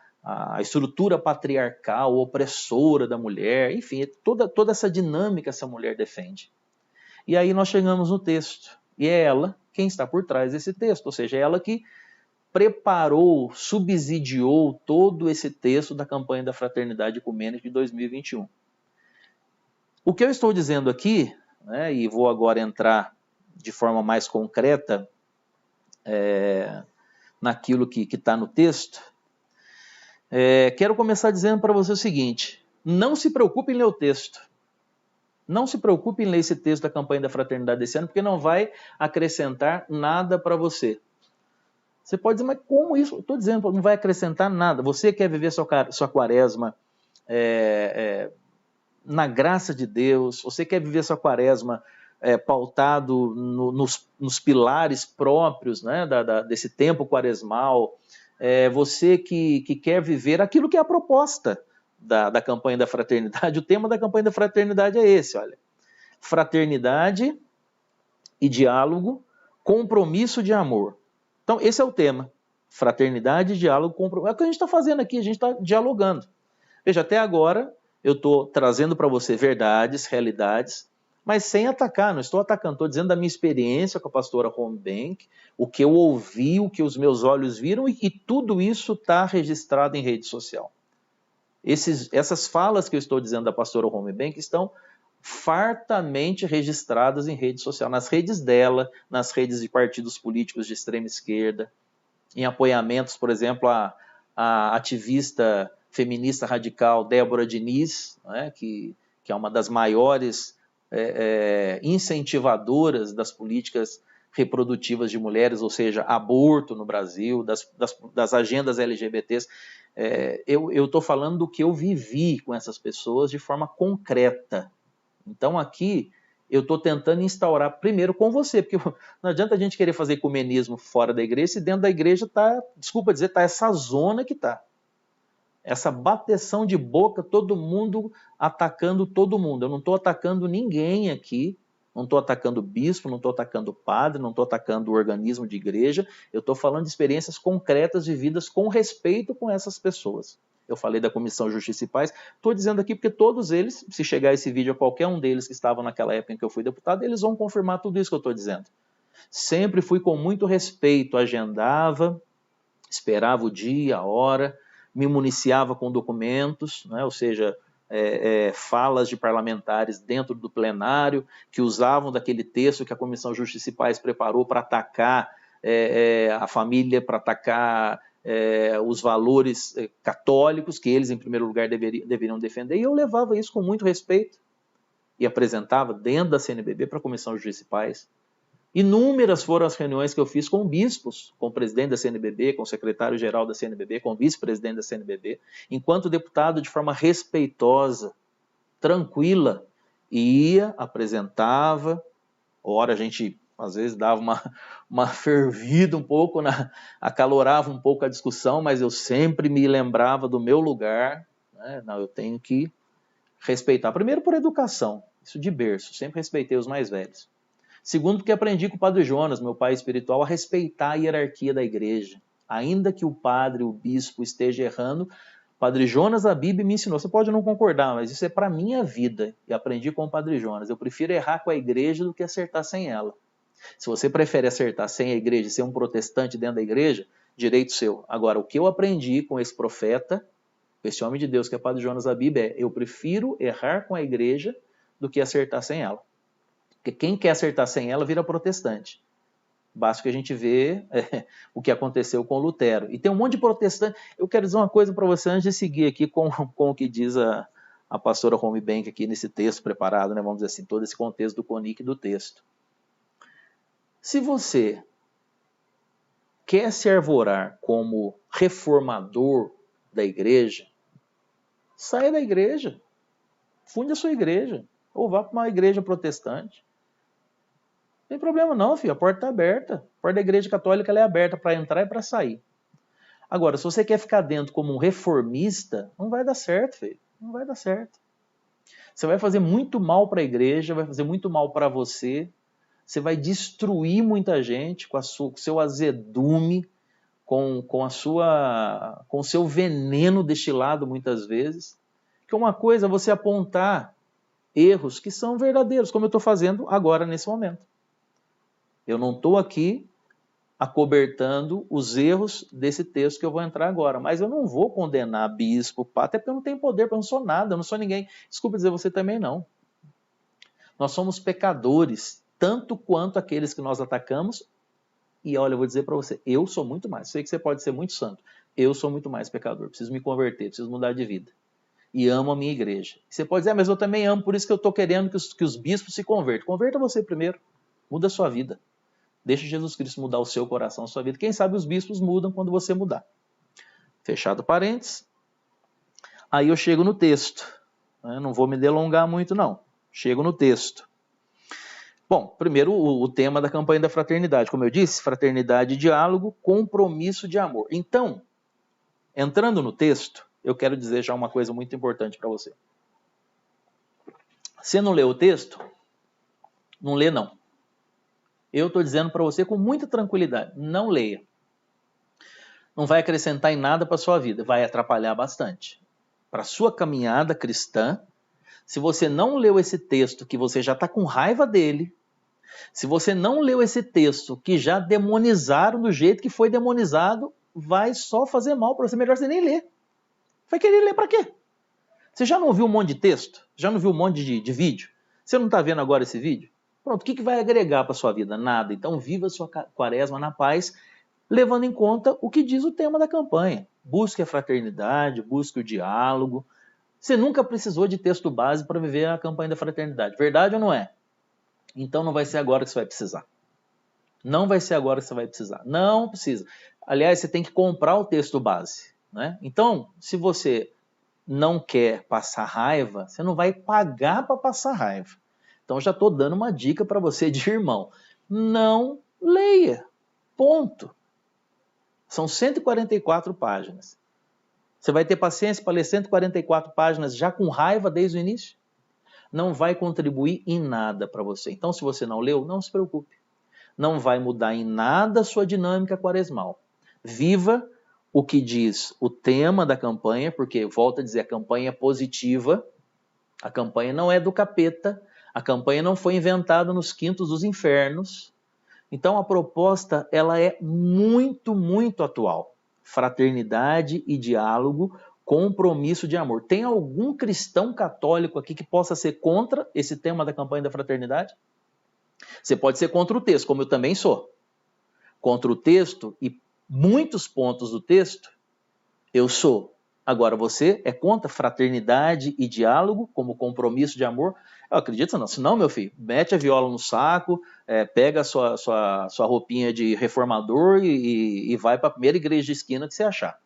estrutura patriarcal, opressora da mulher, enfim, toda essa dinâmica essa mulher defende. E aí nós chegamos no texto, e é ela quem está por trás desse texto, ou seja, é ela que preparou, subsidiou todo esse texto da campanha da Fraternidade Ecumênica de 2021. O que eu estou dizendo aqui, né, e vou agora entrar de forma mais concreta naquilo que está no texto, quero começar dizendo para você o seguinte: não se preocupe em ler o texto. Não se preocupe em ler esse texto da campanha da Fraternidade desse ano, porque não vai acrescentar nada para você. Você pode dizer, mas como isso? Estou dizendo, não vai acrescentar nada. Você quer viver sua quaresma na graça de Deus, você quer viver sua quaresma pautado nos pilares próprios, né, desse tempo quaresmal, você que quer viver aquilo que é a proposta da campanha da Fraternidade. O tema da campanha da Fraternidade é esse, olha. Fraternidade e diálogo, compromisso de amor. Então, esse é o tema. Fraternidade, diálogo, compromisso. É o que a gente está fazendo aqui, a gente está dialogando. Veja, até agora eu estou trazendo para você verdades, realidades, mas sem atacar, não estou atacando, estou dizendo da minha experiência com a pastora Holmbank, o que eu ouvi, o que os meus olhos viram, e tudo isso está registrado em rede social. Essas falas que eu estou dizendo da pastora Holmbank estão fartamente registradas em rede social, nas redes dela, nas redes de partidos políticos de extrema esquerda, em apoiamentos, por exemplo, a ativista feminista radical Débora Diniz, né, que que é uma das maiores incentivadoras das políticas reprodutivas de mulheres, ou seja, aborto no Brasil, das agendas LGBTs. Eu estou falando do que eu vivi com essas pessoas de forma concreta. Então aqui eu estou tentando instaurar primeiro com você, porque não adianta a gente querer fazer ecumenismo fora da igreja, se dentro da igreja está, desculpa dizer, está essa zona que está. Essa bateção de boca, todo mundo atacando todo mundo. Eu não estou atacando ninguém aqui, não estou atacando bispo, não estou atacando padre, não estou atacando o organismo de igreja, eu estou falando de experiências concretas vividas com respeito com essas pessoas. Eu falei da Comissão Justiça e Paz, estou dizendo aqui porque todos eles, se chegar esse vídeo a qualquer um deles que estavam naquela época em que eu fui deputado, eles vão confirmar tudo isso que eu estou dizendo. Sempre fui com muito respeito, agendava, esperava o dia, a hora, me municiava com documentos, né? Ou seja, falas de parlamentares dentro do plenário que usavam daquele texto que a Comissão Justiça e Paz preparou para atacar a família, para atacar os valores católicos que eles, em primeiro lugar, deveriam defender, e eu levava isso com muito respeito e apresentava dentro da CNBB para a Comissão Justiça e Paz. Inúmeras foram as reuniões que eu fiz com bispos, com o presidente da CNBB, com o secretário-geral da CNBB, com o vice-presidente da CNBB, enquanto deputado, de forma respeitosa, tranquila, ia, apresentava, ora a gente às vezes dava uma fervida um pouco, acalorava um pouco a discussão, mas eu sempre me lembrava do meu lugar, né? Não, eu tenho que respeitar, primeiro por educação, isso de berço, sempre respeitei os mais velhos. Segundo, porque aprendi com o Padre Jonas, meu pai espiritual, a respeitar a hierarquia da igreja. Ainda que o padre, o bispo esteja errando, o Padre Jonas Abib me ensinou. Você pode não concordar, mas isso é para a minha vida. E aprendi com o Padre Jonas. Eu prefiro errar com a igreja do que acertar sem ela. Se você prefere acertar sem a igreja e ser um protestante dentro da igreja, direito seu. Agora, o que eu aprendi com esse profeta, com esse homem de Deus que é Padre Jonas Abib, eu prefiro errar com a igreja do que acertar sem ela. Porque quem quer acertar sem ela vira protestante. Basta que a gente vê o que aconteceu com Lutero. E tem um monte de protestante. Eu quero dizer uma coisa para você antes de seguir aqui com o que diz a pastora Romy Bank aqui nesse texto preparado, né? Vamos dizer assim, todo esse contexto do CONIC do texto. Se você quer se arvorar como reformador da igreja, saia da igreja. Funde a sua igreja. Ou vá para uma igreja protestante. Não tem problema não, filho. A porta está aberta. A porta da igreja católica ela é aberta para entrar e para sair. Agora, se você quer ficar dentro como um reformista, não vai dar certo, filho. Não vai dar certo. Você vai fazer muito mal para a igreja, vai fazer muito mal para você. Você vai destruir muita gente com o seu azedume, com o seu veneno destilado muitas vezes. Que uma coisa é você apontar erros que são verdadeiros, como eu estou fazendo agora nesse momento. Eu não estou aqui acobertando os erros desse texto que eu vou entrar agora, mas eu não vou condenar bispo, até porque eu não tenho poder, porque eu não sou nada, eu não sou ninguém. Desculpa dizer, você também não. Nós somos pecadores, tanto quanto aqueles que nós atacamos, e olha, eu vou dizer para você, eu sou muito mais. Sei que você pode ser muito santo, eu sou muito mais pecador, preciso me converter, preciso mudar de vida. E amo a minha igreja. Você pode dizer, mas eu também amo, por isso que eu estou querendo que os bispos se convertam. Converta você primeiro, muda a sua vida. Deixa Jesus Cristo mudar o seu coração, a sua vida. Quem sabe os bispos mudam quando você mudar. Fechado parênteses. Aí eu chego no texto. Não vou me delongar muito, não. Chego no texto. Bom, primeiro o tema da campanha da fraternidade. Como eu disse, fraternidade e diálogo, compromisso de amor. Então, entrando no texto, eu quero dizer já uma coisa muito importante para você. Você não leu o texto? Não lê, não. Eu estou dizendo para você com muita tranquilidade, não leia. Não vai acrescentar em nada para a sua vida, vai atrapalhar bastante. Para a sua caminhada cristã, se você não leu esse texto que você já está com raiva dele, se você não leu esse texto que já demonizaram do jeito que foi demonizado, vai só fazer mal para você, melhor você nem ler. Vai querer ler para quê? Você já não viu um monte de texto? Já não viu um monte de vídeo? Você não está vendo agora esse vídeo? Pronto, o que vai agregar para a sua vida? Nada. Então viva a sua quaresma na paz, levando em conta o que diz o tema da campanha. Busque a fraternidade, busque o diálogo, Você nunca precisou de texto base para viver a campanha da fraternidade. Verdade ou não é? Então não vai ser agora que você vai precisar. Não vai ser agora que você vai precisar. Não precisa. Aliás, você tem que comprar o texto base, né? Então, se você não quer passar raiva, você não vai pagar para passar raiva. Então, já estou dando uma dica para você de irmão. Não leia. Ponto. São 144 páginas. Você vai ter paciência para ler 144 páginas já com raiva desde o início? Não vai contribuir em nada para você. Então, se você não leu, não se preocupe. Não vai mudar em nada a sua dinâmica quaresmal. Viva o que diz o tema da campanha, porque, volto a dizer, a campanha é positiva, a campanha não é do capeta, a campanha não foi inventada nos quintos dos infernos. Então, a proposta ela é muito, muito atual. Fraternidade e diálogo, compromisso de amor. Tem algum cristão católico aqui que possa ser contra esse tema da campanha da fraternidade? Você pode ser contra o texto, como eu também sou. Contra o texto e muitos pontos do texto, eu sou. Agora, você é contra fraternidade e diálogo como compromisso de amor? Eu acredito não. Se não, meu filho, mete a viola no saco, pega a sua roupinha de reformador e vai para a primeira igreja de esquina que você achar.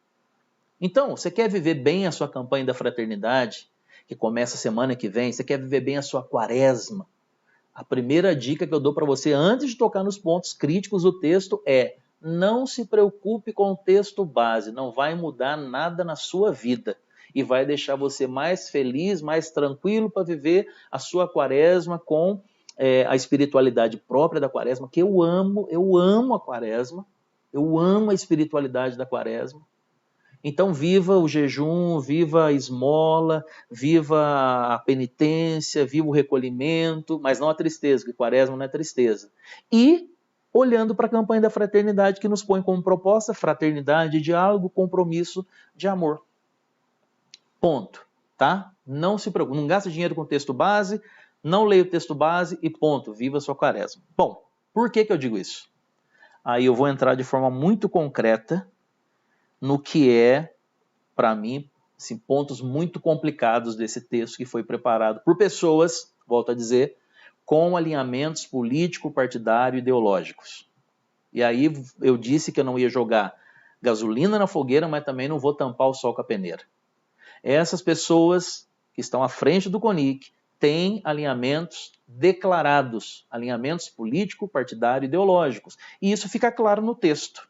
Então, você quer viver bem a sua campanha da fraternidade, que começa semana que vem, você quer viver bem a sua quaresma, a primeira dica que eu dou para você antes de tocar nos pontos críticos do texto é: não se preocupe com o texto base, não vai mudar nada na sua vida e vai deixar você mais feliz, mais tranquilo para viver a sua quaresma com a espiritualidade própria da quaresma, que eu amo a quaresma, eu amo a espiritualidade da quaresma. Então viva o jejum, viva a esmola, viva a penitência, viva o recolhimento, mas não a tristeza, porque quaresma não é tristeza. E olhando para a campanha da fraternidade que nos põe como proposta fraternidade, diálogo, compromisso de amor. Ponto, tá? Não se preocupe, não gaste dinheiro com texto base, não leia o texto base e ponto, viva a sua quaresma. Bom, por que eu digo isso? Aí eu vou entrar de forma muito concreta no que é, para mim, assim, pontos muito complicados desse texto que foi preparado por pessoas, volto a dizer, com alinhamentos político, partidário e ideológicos. E aí eu disse que eu não ia jogar gasolina na fogueira, mas também não vou tampar o sol com a peneira. Essas pessoas que estão à frente do CONIC têm alinhamentos declarados, alinhamentos político, partidário e ideológicos. E isso fica claro no texto.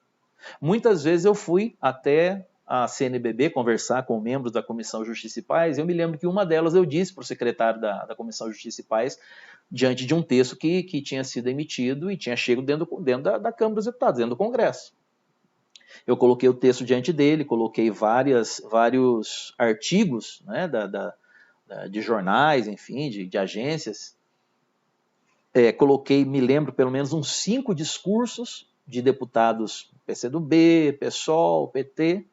Muitas vezes eu fui até a CNBB conversar com membros da Comissão Justiça e Paz, e eu me lembro que uma delas eu disse para o secretário da Comissão Justiça e Paz, diante de um texto que tinha sido emitido e tinha chegado dentro da Câmara dos Deputados, dentro do Congresso. Eu coloquei o texto diante dele, coloquei vários artigos, né, de jornais, enfim, de agências, coloquei, me lembro, pelo menos uns 5 discursos de deputados PCdoB, PSOL, PT,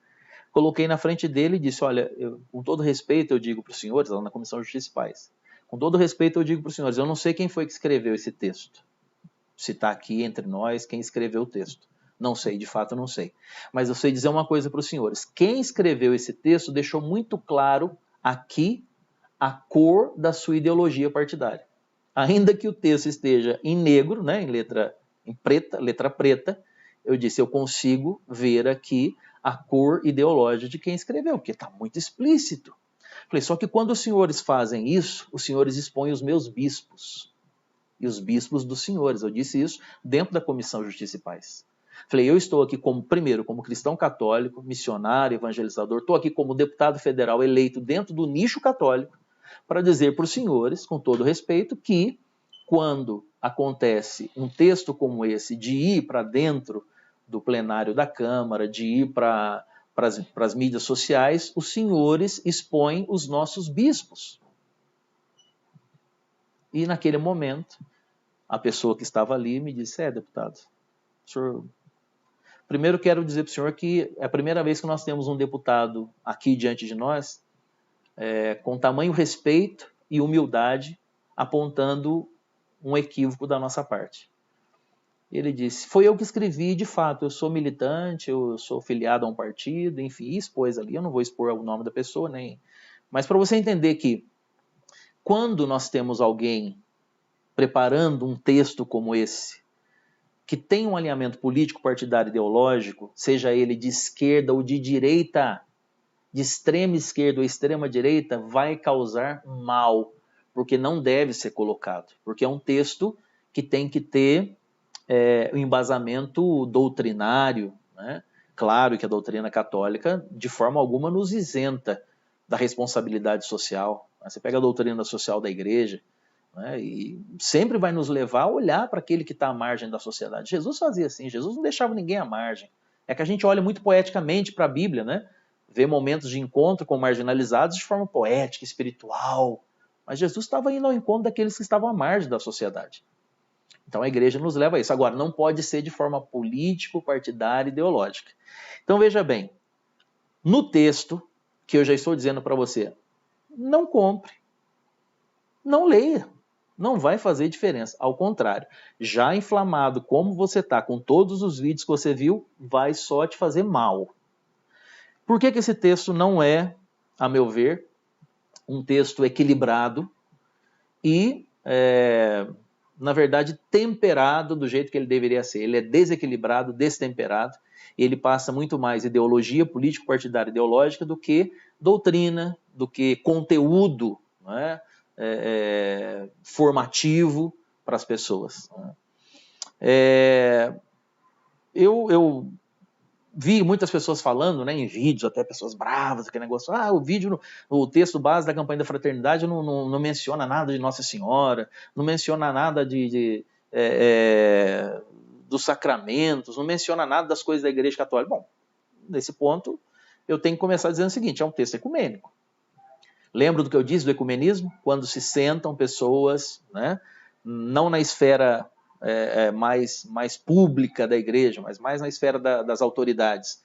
coloquei na frente dele e disse, olha, com todo respeito eu digo para os senhores, lá na Comissão de Justiça e Paz, com todo respeito eu digo para os senhores, eu não sei quem foi que escreveu esse texto, se está aqui entre nós quem escreveu o texto, não sei, de fato não sei, mas eu sei dizer uma coisa para os senhores, quem escreveu esse texto deixou muito claro aqui a cor da sua ideologia partidária. Ainda que o texto esteja em negro, né, letra preta, eu disse, eu consigo ver aqui a cor ideológica de quem escreveu, porque está muito explícito. Falei, só que quando os senhores fazem isso, os senhores expõem os meus bispos e os bispos dos senhores. Eu disse isso dentro da Comissão Justiça e Paz. Falei, eu estou aqui primeiro como cristão católico, missionário, evangelizador, estou aqui como deputado federal eleito dentro do nicho católico, para dizer para os senhores, com todo respeito, que quando acontece um texto como esse, de ir para dentro do plenário da Câmara, de ir para as mídias sociais, os senhores expõem os nossos bispos. E naquele momento, a pessoa que estava ali me disse, deputado, senhor... Primeiro quero dizer para o senhor que é a primeira vez que nós temos um deputado aqui diante de nós com tamanho respeito e humildade, apontando um equívoco da nossa parte. Ele disse, foi eu que escrevi, de fato, eu sou militante, eu sou filiado a um partido, enfim, expôs ali, eu não vou expor o nome da pessoa, nem Mas para você entender que quando nós temos alguém preparando um texto como esse, que tem um alinhamento político, partidário, ideológico, seja ele de esquerda ou de direita, de extrema esquerda ou extrema direita, vai causar mal, porque não deve ser colocado, porque é um texto que tem que ter um embasamento doutrinário, né? Claro que a doutrina católica, de forma alguma, nos isenta da responsabilidade social. Você pega a doutrina social da igreja, né, e sempre vai nos levar a olhar para aquele que está à margem da sociedade. Jesus fazia assim, Jesus não deixava ninguém à margem. É que a gente olha muito poeticamente para a Bíblia, né? Vê momentos de encontro com marginalizados de forma poética, espiritual. Mas Jesus estava indo ao encontro daqueles que estavam à margem da sociedade. Então a igreja nos leva a isso. Agora, não pode ser de forma político, partidária, ideológica. Então veja bem, no texto que eu já estou dizendo para você, não compre, não leia, não vai fazer diferença. Ao contrário, já inflamado como você está com todos os vídeos que você viu, vai só te fazer mal. Por que esse texto não é, a meu ver, um texto equilibrado e, na verdade, temperado do jeito que ele deveria ser? Ele é desequilibrado, destemperado, e ele passa muito mais ideologia político-partidária ideológica do que doutrina, do que conteúdo, não é? Formativo para as pessoas. Eu vi muitas pessoas falando, né, em vídeos, até pessoas bravas, aquele negócio, o texto base da campanha da fraternidade não menciona nada de Nossa Senhora, não menciona nada dos sacramentos, não menciona nada das coisas da Igreja Católica. Bom, nesse ponto, eu tenho que começar dizendo o seguinte, é um texto ecumênico. Lembra do que eu disse do ecumenismo? Quando se sentam pessoas, né, não na esfera mais pública da igreja, mas mais na esfera das autoridades.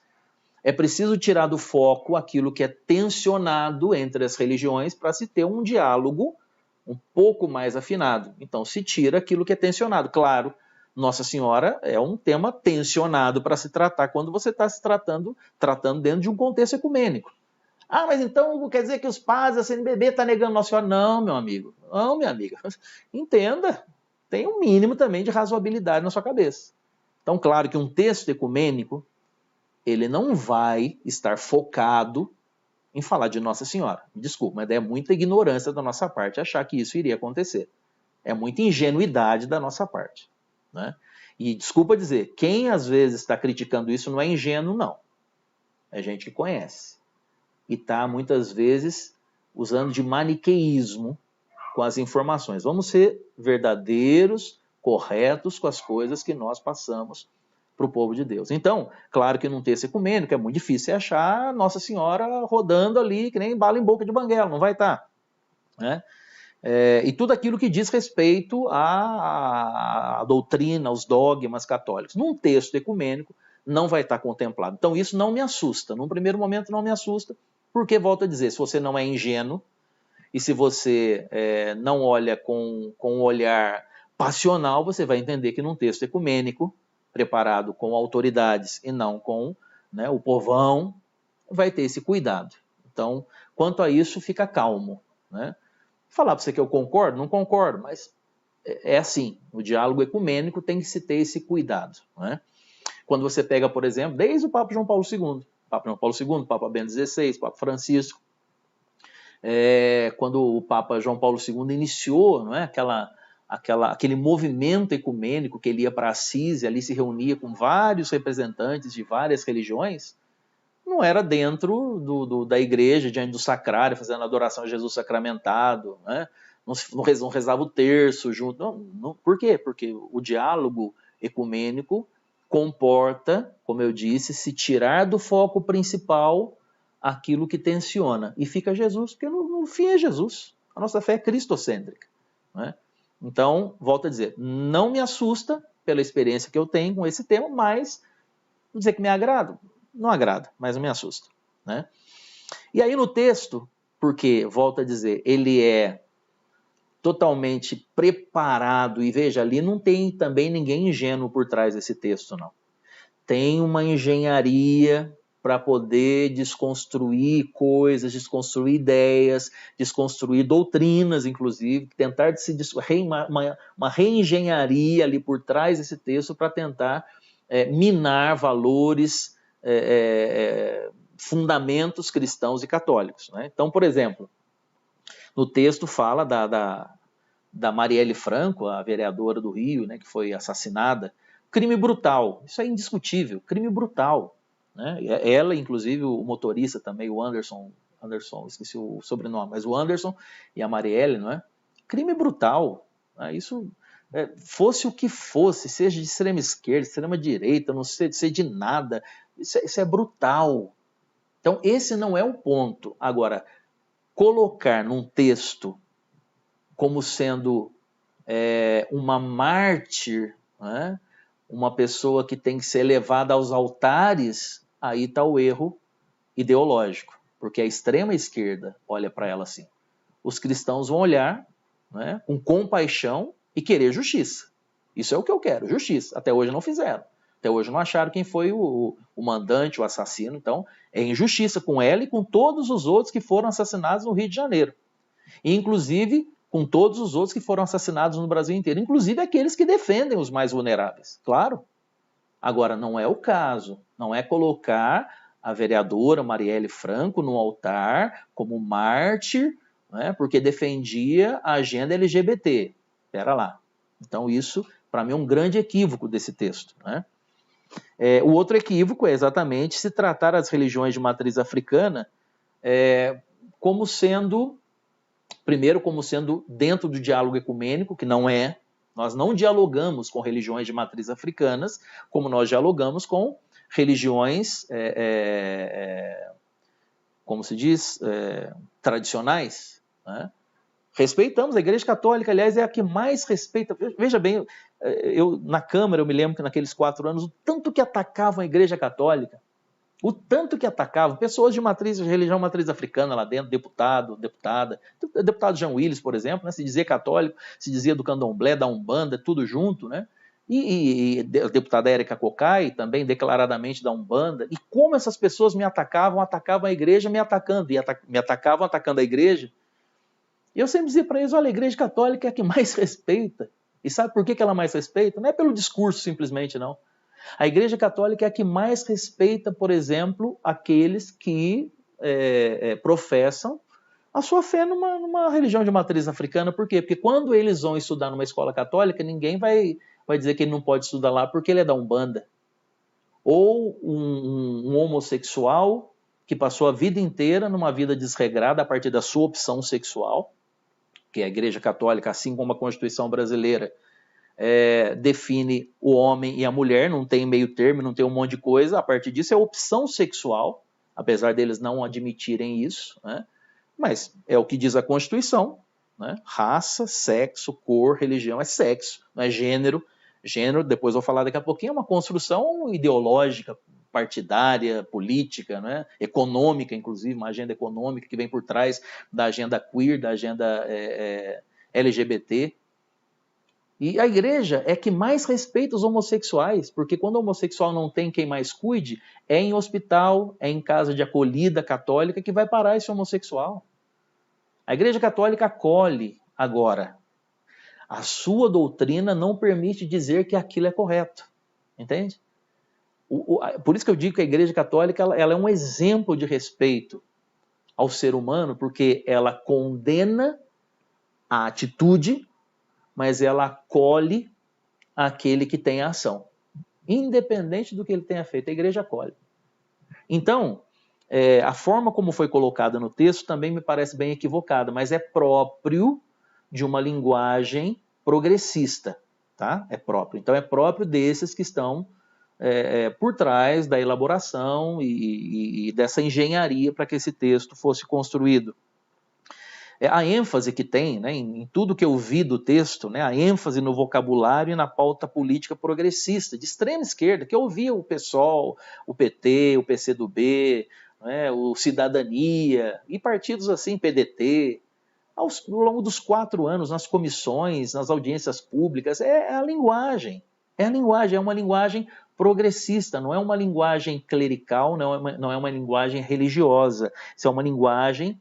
É preciso tirar do foco aquilo que é tensionado entre as religiões para se ter um diálogo um pouco mais afinado. Então se tira aquilo que é tensionado. Claro, Nossa Senhora é um tema tensionado para se tratar quando você está se tratando dentro de um contexto ecumênico. Ah, mas então quer dizer que os padres da CNBB estão negando Nossa Senhora? Não, meu amigo. Não, minha amiga. Entenda. Tem um mínimo também de razoabilidade na sua cabeça. Então, claro que um texto ecumênico, ele não vai estar focado em falar de Nossa Senhora. Desculpa, mas é muita ignorância da nossa parte achar que isso iria acontecer. É muita ingenuidade da nossa parte, né? E desculpa dizer, quem às vezes está criticando isso não é ingênuo, não. É gente que conhece. E está, muitas vezes, usando de maniqueísmo com as informações. Vamos ser verdadeiros, corretos com as coisas que nós passamos para o povo de Deus. Então, claro que num texto ecumênico é muito difícil achar Nossa Senhora rodando ali, que nem bala em boca de banguela, não vai estar. Né? E tudo aquilo que diz respeito à doutrina, aos dogmas católicos. Num texto ecumênico não vai estar contemplado. Então isso não me assusta. Num primeiro momento não me assusta, porque, volto a dizer, se você não é ingênuo, e se você não olha com um olhar passional, você vai entender que num texto ecumênico, preparado com autoridades e não com, né, o povão, vai ter esse cuidado. Então, quanto a isso, fica calmo. Né? Falar para você que eu concordo? Não concordo, mas é assim, o diálogo ecumênico tem que se ter esse cuidado. Né? Quando você pega, por exemplo, desde o Papa João Paulo II, Papa João Paulo II, Papa Bento XVI, Papa Francisco, quando o Papa João Paulo II iniciou, não é, aquele movimento ecumênico que ele ia para Assis e ali se reunia com vários representantes de várias religiões, não era dentro da igreja, diante do sacrário, fazendo adoração a Jesus sacramentado, né? Não rezava o terço junto. Não. Por quê? Porque o diálogo ecumênico comporta, como eu disse, se tirar do foco principal aquilo que tensiona. E fica Jesus, porque no fim é Jesus. A nossa fé é cristocêntrica. Né? Então, volto a dizer, não me assusta pela experiência que eu tenho com esse tema, mas vou dizer que me agrada. Não agrada, mas não me assusta. Né? E aí no texto, porque, volto a dizer, ele é totalmente preparado, e veja, ali não tem também ninguém ingênuo por trás desse texto, não. Tem uma engenharia para poder desconstruir coisas, desconstruir ideias, desconstruir doutrinas, inclusive, tentar uma reengenharia ali por trás desse texto para tentar minar valores, fundamentos cristãos e católicos, né? Então, por exemplo, no texto fala da Marielle Franco, a vereadora do Rio, né, que foi assassinada. Crime brutal, isso é indiscutível, crime brutal. Né? Ela, inclusive, o motorista também, o Anderson, esqueci o sobrenome, mas o Anderson e a Marielle, não é? Crime brutal. Né? Isso, fosse o que fosse, seja de extrema esquerda, extrema direita, não sei de nada, isso é brutal. Então, esse não é o ponto. Agora, colocar num texto como sendo uma mártir, né? Uma pessoa que tem que ser levada aos altares, aí está o erro ideológico, porque a extrema esquerda olha para ela assim. Os cristãos vão olhar, né, com compaixão e querer justiça. Isso é o que eu quero, justiça. Até hoje não fizeram. Até hoje não acharam quem foi o mandante, o assassino. Então, é injustiça com ela e com todos os outros que foram assassinados no Rio de Janeiro. E, inclusive, com todos os outros que foram assassinados no Brasil inteiro, inclusive aqueles que defendem os mais vulneráveis, claro. Agora, não é o caso, não é colocar a vereadora Marielle Franco no altar como mártir, né, porque defendia a agenda LGBT. Espera lá. Então isso, para mim, é um grande equívoco desse texto. Né? O outro equívoco é exatamente se tratar as religiões de matriz africana como sendo... Primeiro, como sendo dentro do diálogo ecumênico, que não é. Nós não dialogamos com religiões de matriz africanas, como nós dialogamos com religiões, como se diz, tradicionais. Né? Respeitamos, a Igreja Católica, aliás, é a que mais respeita. Veja bem, na Câmara, eu me lembro que naqueles 4 anos, o tanto que atacavam a Igreja Católica, o tanto que atacavam pessoas de religião matriz africana lá dentro, deputado, deputada, deputado Jean Willis, por exemplo, né, se dizia católico, se dizia do candomblé, da Umbanda, tudo junto, né? E a deputada Érica Cocai, também declaradamente da Umbanda, e como essas pessoas me atacavam a igreja me atacando, me atacavam atacando a igreja. E eu sempre dizia para eles, olha, a Igreja Católica é a que mais respeita. E sabe por que ela mais respeita? Não é pelo discurso simplesmente, não. A Igreja Católica é a que mais respeita, por exemplo, aqueles que professam a sua fé numa religião de matriz africana. Por quê? Porque quando eles vão estudar numa escola católica, ninguém vai dizer que ele não pode estudar lá porque ele é da Umbanda. Ou um homossexual que passou a vida inteira numa vida desregrada a partir da sua opção sexual, que a Igreja Católica, assim como a Constituição brasileira, define o homem e a mulher, não tem meio termo, não tem um monte de coisa, a partir disso é opção sexual, apesar deles não admitirem isso, né? Mas é o que diz a Constituição, né? Raça, sexo, cor, religião é sexo, não é gênero. Gênero, depois vou falar daqui a pouquinho, é uma construção ideológica, partidária, política, né? Econômica, inclusive, uma agenda econômica que vem por trás da agenda queer, da agenda LGBT. E a igreja é que mais respeita os homossexuais, porque quando o homossexual não tem quem mais cuide, é em hospital, é em casa de acolhida católica que vai parar esse homossexual. A Igreja Católica acolhe agora. A sua doutrina não permite dizer que aquilo é correto. Entende? Por isso que eu digo que a Igreja Católica ela é um exemplo de respeito ao ser humano, porque ela condena a atitude, mas ela acolhe aquele que tem a ação. Independente do que ele tenha feito, a igreja acolhe. Então, a forma como foi colocada no texto também me parece bem equivocada, mas é próprio de uma linguagem progressista. Tá? É próprio. Então, é próprio desses que estão por trás da elaboração e dessa engenharia para que esse texto fosse construído. A ênfase que tem, né, em tudo que eu vi do texto, né, a ênfase no vocabulário e na pauta política progressista, de extrema esquerda, que eu ouvia o PSOL, o PT, o PCdoB, né, o Cidadania, e partidos assim, PDT, ao longo dos 4 anos, nas comissões, nas audiências públicas, é a linguagem. É uma linguagem progressista, não é uma linguagem clerical, não é uma linguagem religiosa. Isso é uma linguagem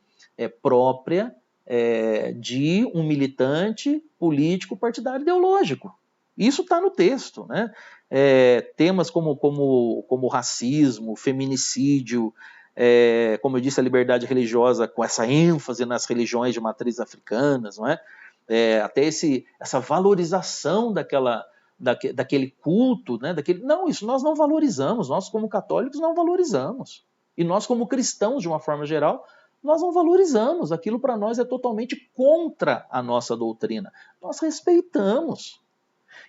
própria de um militante político partidário ideológico. Isso está no texto, né? Temas como racismo, feminicídio, como eu disse, a liberdade religiosa com essa ênfase nas religiões de matriz africanas, não é? Até essa valorização daquele culto, né? Não, isso nós não valorizamos, nós como católicos não valorizamos. E nós como cristãos, de uma forma geral, nós não valorizamos. Aquilo para nós é totalmente contra a nossa doutrina. Nós respeitamos.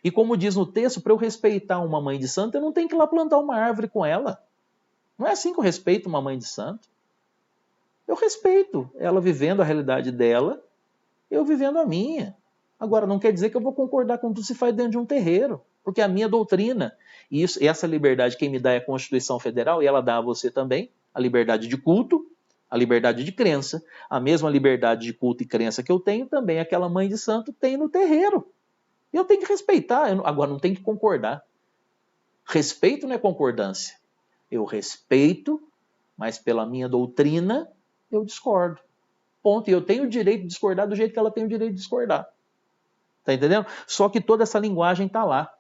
E como diz no texto, para eu respeitar uma mãe de santo, eu não tenho que ir lá plantar uma árvore com ela. Não é assim que eu respeito uma mãe de santo. Eu respeito ela vivendo a realidade dela, eu vivendo a minha. Agora, não quer dizer que eu vou concordar com tudo que se faz dentro de um terreiro, porque é a minha doutrina. E essa liberdade quem me dá é a Constituição Federal, e ela dá a você também a liberdade de culto, a liberdade de crença, a mesma liberdade de culto e crença que eu tenho, também aquela mãe de santo tem no terreiro. Eu tenho que respeitar, agora não tenho que concordar. Respeito não é concordância. Eu respeito, mas pela minha doutrina eu discordo. Ponto. E eu tenho o direito de discordar do jeito que ela tem o direito de discordar. Tá entendendo? Só que toda essa linguagem está lá,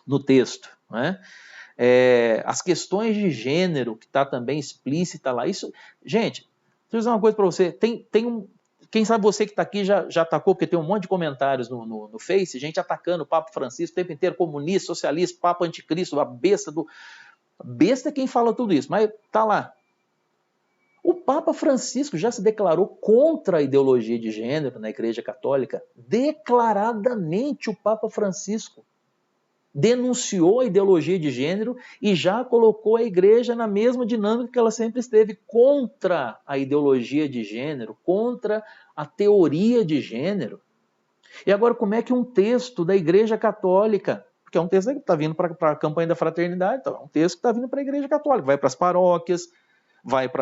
no texto. Né? As questões de gênero, que está também explícita lá. Isso, gente, deixa eu dizer uma coisa para você. Quem sabe você que está aqui já atacou, porque tem um monte de comentários no Face, gente atacando o Papa Francisco o tempo inteiro, comunista, socialista, Papa anticristo, a besta do... Besta é quem fala tudo isso, mas tá lá. O Papa Francisco já se declarou contra a ideologia de gênero na Igreja Católica. Declaradamente o Papa Francisco denunciou a ideologia de gênero e já colocou a Igreja na mesma dinâmica que ela sempre esteve, contra a ideologia de gênero, contra a teoria de gênero. E agora, como é que um texto da Igreja Católica, porque é um texto que está vindo para a campanha da fraternidade, então é um texto que está vindo para a Igreja Católica, vai para as paróquias,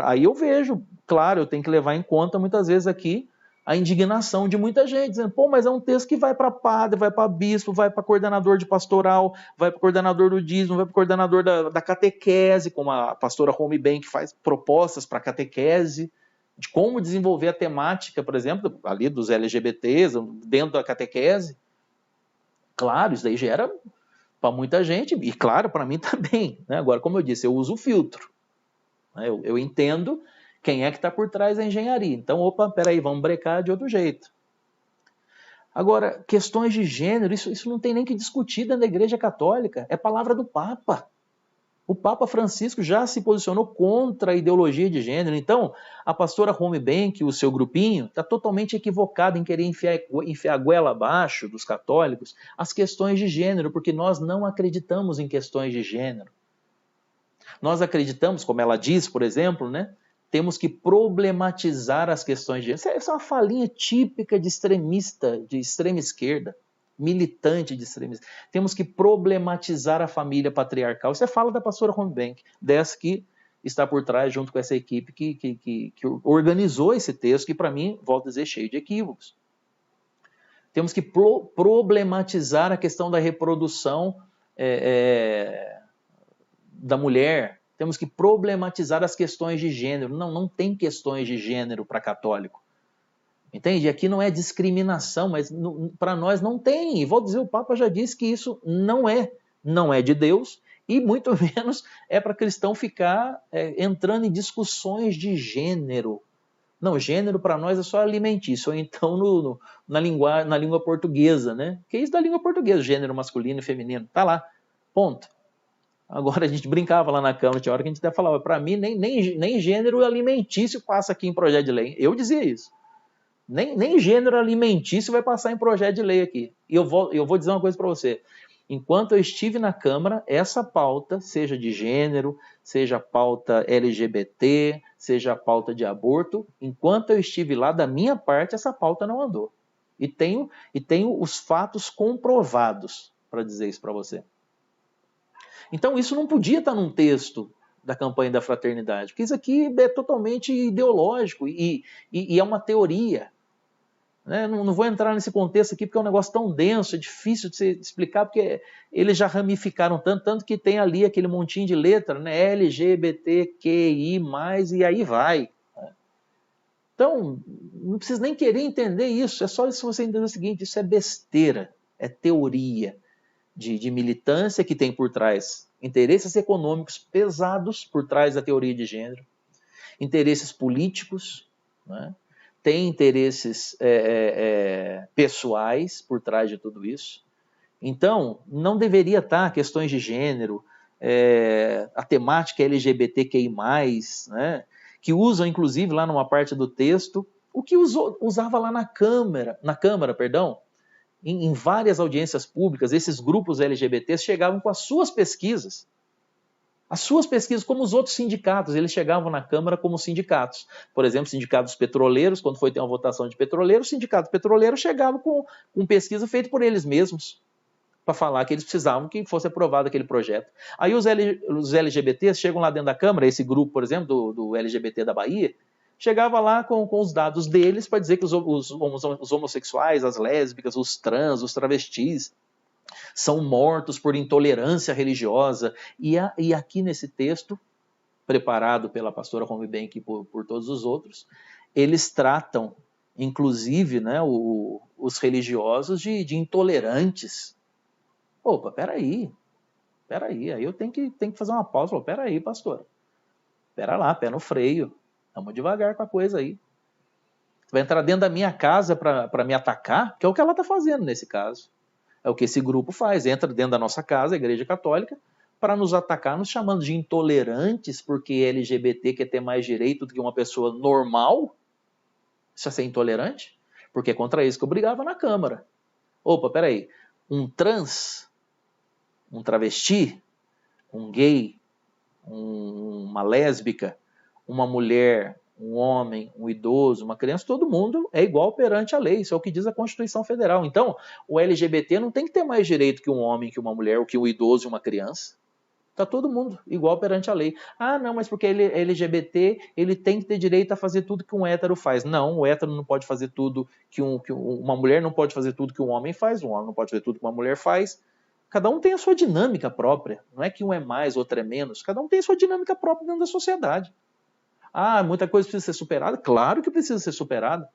aí eu vejo, claro, eu tenho que levar em conta muitas vezes aqui a indignação de muita gente, dizendo, pô, mas é um texto que vai para padre, vai para bispo, vai para coordenador de pastoral, vai para coordenador do dízimo, vai para coordenador da catequese, como a pastora Home Bank faz propostas para catequese, de como desenvolver a temática, por exemplo, ali dos LGBTs, dentro da catequese. Claro, isso daí gera para muita gente, e claro, para mim também. Né? Agora, como eu disse, eu uso o filtro. Eu entendo quem é que está por trás da engenharia. Então, opa, peraí, vamos brecar de outro jeito. Agora, questões de gênero, isso não tem nem que discutir dentro da Igreja Católica. É palavra do Papa. O Papa Francisco já se posicionou contra a ideologia de gênero. Então, a pastora Home Bank, o seu grupinho, está totalmente equivocado em querer enfiar a goela abaixo dos católicos as questões de gênero, porque nós não acreditamos em questões de gênero. Nós acreditamos, como ela diz, por exemplo, né, temos que problematizar as questões de gênero. Essa é uma falinha típica de extremista, de extrema esquerda, militante de extrema esquerda. Temos que problematizar a família patriarcal. Isso é fala da pastora Home Bank, dessa que está por trás, junto com essa equipe que organizou esse texto, que para mim, volto a dizer, cheio de equívocos. Temos que problematizar a questão da reprodução da mulher, temos que problematizar as questões de gênero. Não tem questões de gênero para católico. Entende? Aqui não é discriminação, mas para nós não tem. E vou dizer, o Papa já disse que isso não é de Deus, e muito menos é para cristão ficar entrando em discussões de gênero. Não, gênero para nós é só alimentício, ou então na língua portuguesa, né? Que é isso da língua portuguesa, gênero masculino e feminino. Tá lá, ponto. Agora a gente brincava lá na Câmara, tinha hora que a gente até falava, para mim nem gênero alimentício passa aqui em projeto de lei. Eu dizia isso. Nem gênero alimentício vai passar em projeto de lei aqui. E eu vou dizer uma coisa para você. Enquanto eu estive na Câmara, essa pauta, seja de gênero, seja a pauta LGBT, seja a pauta de aborto, enquanto eu estive lá, da minha parte, essa pauta não andou. E tenho os fatos comprovados para dizer isso para você. Então isso não podia estar num texto da campanha da fraternidade, porque isso aqui é totalmente ideológico e é uma teoria. né? Não vou entrar nesse contexto aqui porque é um negócio tão denso, é difícil de se explicar, porque eles já ramificaram tanto que tem ali aquele montinho de letra, né? LGBTQI+, e aí vai. Então, não precisa nem querer entender isso, é só isso você entender o seguinte, isso é besteira, é teoria de militância que tem por trás interesses econômicos pesados por trás da teoria de gênero, interesses políticos, né? Tem interesses pessoais por trás de tudo isso. Então, não deveria estar questões de gênero, a temática LGBTQI+, né? Que usam, inclusive, lá numa parte do texto, o que usava lá na Câmara, em várias audiências públicas, esses grupos LGBTs chegavam com as suas pesquisas. As suas pesquisas, como os outros sindicatos, eles chegavam na Câmara como sindicatos. Por exemplo, sindicatos petroleiros, quando foi ter uma votação de petroleiros, o sindicato petroleiro chegava com pesquisa feita por eles mesmos, para falar que eles precisavam que fosse aprovado aquele projeto. Aí os LGBTs chegam lá dentro da Câmara, esse grupo, por exemplo, do LGBT da Bahia, chegava lá com os dados deles para dizer que os homossexuais, as lésbicas, os trans, os travestis, são mortos por intolerância religiosa. E aqui nesse texto, preparado pela pastora Homebank e por todos os outros, eles tratam, inclusive, né, os religiosos de intolerantes. Opa, peraí, aí eu tenho que fazer uma pausa. Peraí, pastor, pera lá, pé no freio, vamos devagar com a coisa aí. Você vai entrar dentro da minha casa para me atacar, que é o que ela está fazendo nesse caso. É o que esse grupo faz, entra dentro da nossa casa, a Igreja Católica, para nos atacar, nos chamando de intolerantes, porque LGBT quer ter mais direito do que uma pessoa normal. Isso é ser intolerante? Porque é contra isso que eu brigava na Câmara. Opa, peraí, um trans, um travesti, um gay, uma lésbica, uma mulher, um homem, um idoso, uma criança, todo mundo é igual perante a lei. Isso é o que diz a Constituição Federal. Então, o LGBT não tem que ter mais direito que um homem, que uma mulher, ou que um idoso e uma criança. Está todo mundo igual perante a lei. Ah, não, mas porque ele é LGBT, ele tem que ter direito a fazer tudo que um hétero faz. Não, o hétero não pode fazer tudo uma mulher não pode fazer tudo que um homem faz, um homem não pode fazer tudo que uma mulher faz. Cada um tem a sua dinâmica própria. Não é que um é mais, outro é menos. Cada um tem a sua dinâmica própria dentro da sociedade. Ah, muita coisa precisa ser superada? Claro que precisa ser superada.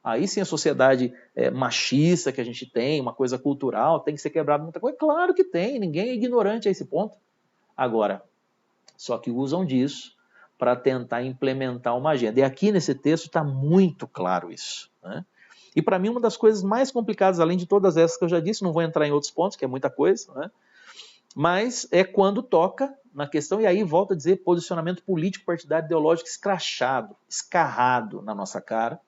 Aí sim a sociedade machista que a gente tem, uma coisa cultural, tem que ser quebrada muita coisa. Claro que tem, ninguém é ignorante a esse ponto. Agora, só que usam disso para tentar implementar uma agenda. E aqui nesse texto está muito claro isso, né? E para mim uma das coisas mais complicadas, além de todas essas que eu já disse, não vou entrar em outros pontos, que é muita coisa, né? Mas é quando toca na questão, e aí volta a dizer, posicionamento político, partidário, ideológico escrachado, escarrado na nossa cara,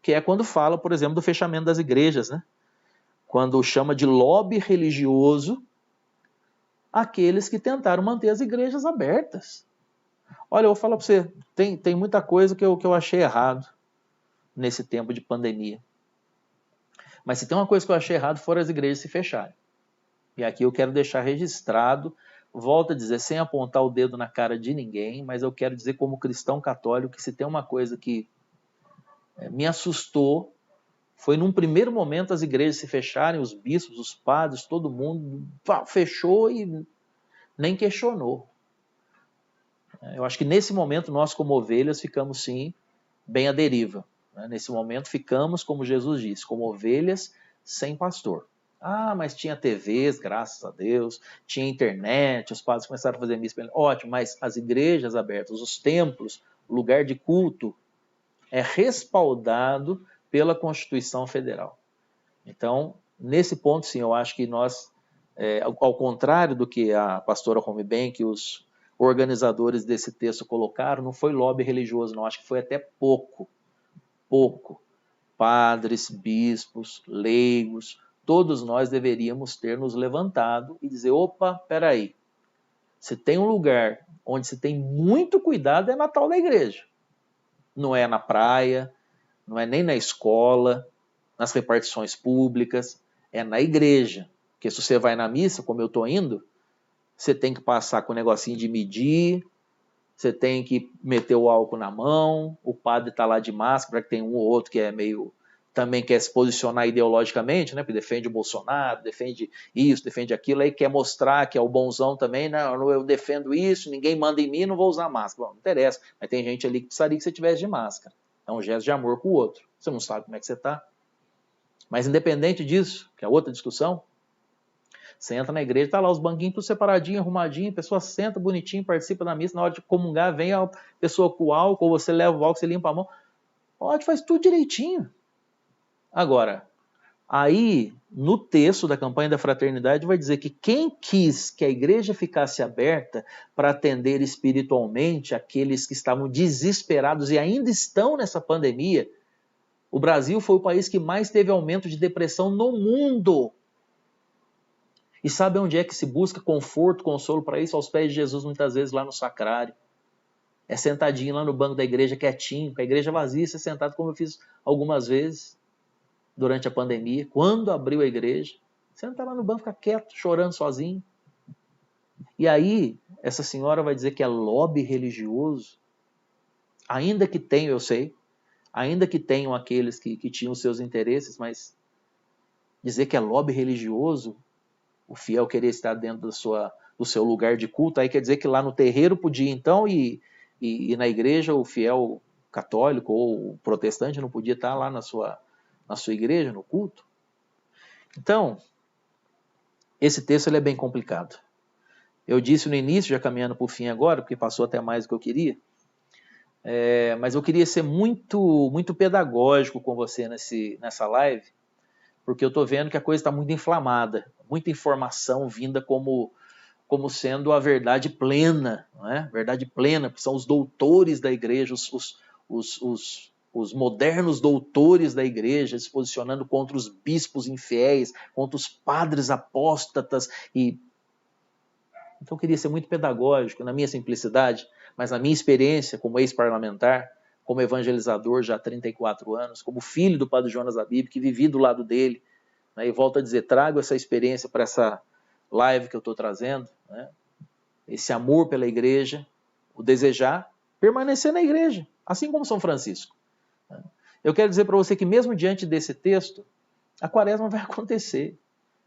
que é quando fala, por exemplo, do fechamento das igrejas, né? Quando chama de lobby religioso aqueles que tentaram manter as igrejas abertas. Olha, eu vou falar para você, tem muita coisa que eu achei errado nesse tempo de pandemia. Mas se tem uma coisa que eu achei errado, foram as igrejas se fecharem. E aqui eu quero deixar registrado, volto a dizer, sem apontar o dedo na cara de ninguém, mas eu quero dizer como cristão católico que se tem uma coisa que me assustou, foi num primeiro momento as igrejas se fecharem, os bispos, os padres, todo mundo fechou e nem questionou. Eu acho que nesse momento nós como ovelhas ficamos sim bem à deriva. Nesse momento ficamos, como Jesus disse, como ovelhas sem pastor. Ah, mas tinha TVs, graças a Deus, tinha internet, os padres começaram a fazer missa. Ótimo, mas as igrejas abertas, os templos, o lugar de culto, é respaldado pela Constituição Federal. Então, nesse ponto, sim, eu acho que nós, ao contrário do que a pastora Homebank e os organizadores desse texto colocaram, não foi lobby religioso, não, acho que foi até pouco. Padres, bispos, leigos, todos nós deveríamos ter nos levantado e dizer, opa, peraí, se tem um lugar onde se tem muito cuidado é na tal da igreja. Não é na praia, não é nem na escola, nas repartições públicas, é na igreja. Porque se você vai na missa, como eu estou indo, você tem que passar com o negocinho de medir, você tem que meter o álcool na mão, o padre está lá de máscara, que tem um ou outro que é meio também quer se posicionar ideologicamente, né? Porque defende o Bolsonaro, defende isso, defende aquilo, aí quer mostrar que é o bonzão também, não, eu defendo isso, ninguém manda em mim, não vou usar máscara. Bom, não interessa, mas tem gente ali que precisaria que você tivesse de máscara. É um gesto de amor com o outro. Você não sabe como é que você está. Mas independente disso, que é outra discussão, você entra na igreja, tá lá os banquinhos tudo separadinho, arrumadinho, a pessoa senta bonitinho, participa da missa, na hora de comungar, vem a pessoa com o álcool, você leva o álcool, você limpa a mão. Pode, faz tudo direitinho. Agora, aí no texto da campanha da fraternidade vai dizer que quem quis que a igreja ficasse aberta para atender espiritualmente aqueles que estavam desesperados e ainda estão nessa pandemia, o Brasil foi o país que mais teve aumento de depressão no mundo. E sabe onde é que se busca conforto, consolo para isso? Aos pés de Jesus, muitas vezes lá no sacrário. É sentadinho lá no banco da igreja, quietinho, com a igreja vazia, ser sentado como eu fiz algumas vezes durante a pandemia. Quando abriu a igreja, senta lá no banco, fica quieto, chorando sozinho. E aí, essa senhora vai dizer que é lobby religioso. Ainda que tenham, eu sei, ainda que tenham aqueles que tinham seus interesses, mas dizer que é lobby religioso, o fiel querer estar dentro do seu lugar de culto, aí quer dizer que lá no terreiro podia então, e na igreja o fiel católico ou protestante não podia estar lá na sua igreja, no culto. Então, esse texto ele é bem complicado. Eu disse no início, já caminhando para o fim agora, porque passou até mais do que eu queria, mas eu queria ser muito, muito pedagógico com você nessa live, porque eu estou vendo que a coisa está muito inflamada, muita informação vinda como sendo a verdade plena, não é? Verdade plena, porque são os doutores da igreja, os modernos doutores da igreja se posicionando contra os bispos infiéis, contra os padres apóstatas. Então eu queria ser muito pedagógico na minha simplicidade, mas na minha experiência como ex-parlamentar, como evangelizador já há 34 anos, como filho do padre Jonas Abib, que vivi do lado dele, né, e volto a dizer, trago essa experiência para essa live que eu estou trazendo, né, esse amor pela igreja, o desejar permanecer na igreja, assim como São Francisco. Eu quero dizer para você que mesmo diante desse texto, a quaresma vai acontecer,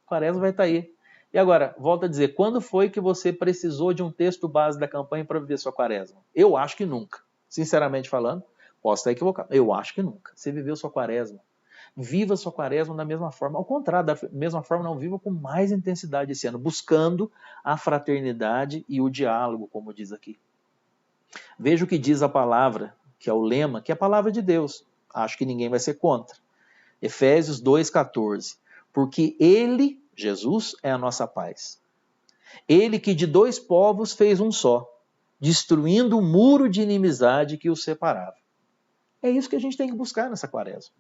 a quaresma vai estar aí. E agora, volto a dizer, quando foi que você precisou de um texto base da campanha para viver sua quaresma? Eu acho que nunca. Sinceramente falando, posso estar equivocado. Eu acho que nunca. Você viveu sua quaresma. Viva sua quaresma da mesma forma. Ao contrário, da mesma forma, não viva com mais intensidade esse ano, buscando a fraternidade e o diálogo, como diz aqui. Veja o que diz a palavra, que é o lema, que é a palavra de Deus. Acho que ninguém vai ser contra. Efésios 2,14. Porque ele, Jesus, é a nossa paz. Ele que de dois povos fez um só, destruindo o muro de inimizade que os separava. É isso que a gente tem que buscar nessa quaresma.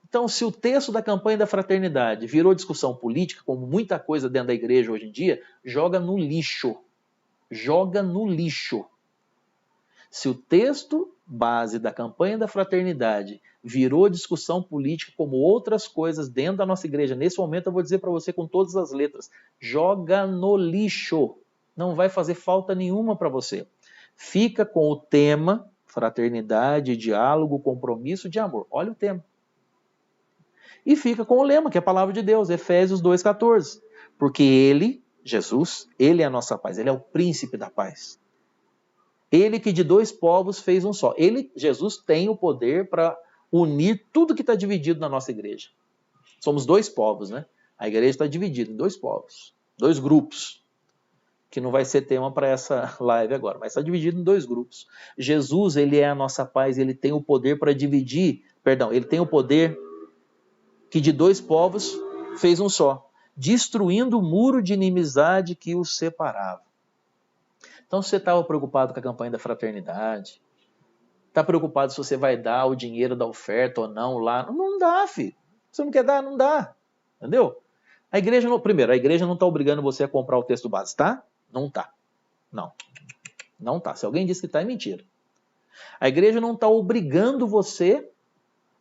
Então, se o texto da campanha da fraternidade virou discussão política, como muita coisa dentro da igreja hoje em dia, joga no lixo. Joga no lixo. Se o texto base da campanha da fraternidade virou discussão política como outras coisas dentro da nossa igreja, nesse momento eu vou dizer para você com todas as letras, joga no lixo. Não vai fazer falta nenhuma para você. Fica com o tema fraternidade, diálogo, compromisso de amor. Olha o tema. E fica com o lema, que é a palavra de Deus, Efésios 2,14. Porque ele, Jesus, ele é a nossa paz, ele é o príncipe da paz. Ele que de dois povos fez um só. Ele, Jesus, tem o poder para unir tudo que está dividido na nossa igreja. Somos dois povos, né? A igreja está dividida em dois povos, dois grupos, que não vai ser tema para essa live agora, mas está dividido em dois grupos. Jesus, ele é a nossa paz, ele tem o poder para dividir, ele tem o poder que de dois povos fez um só, destruindo o muro de inimizade que os separava. Então, se você estava preocupado com a campanha da fraternidade, está preocupado se você vai dar o dinheiro da oferta ou não lá, não dá, filho. Se você não quer dar, não dá. Entendeu? A igreja não está obrigando você a comprar o texto base, tá? Não tá. Não tá. Se alguém disse que tá, é mentira. A igreja não está obrigando você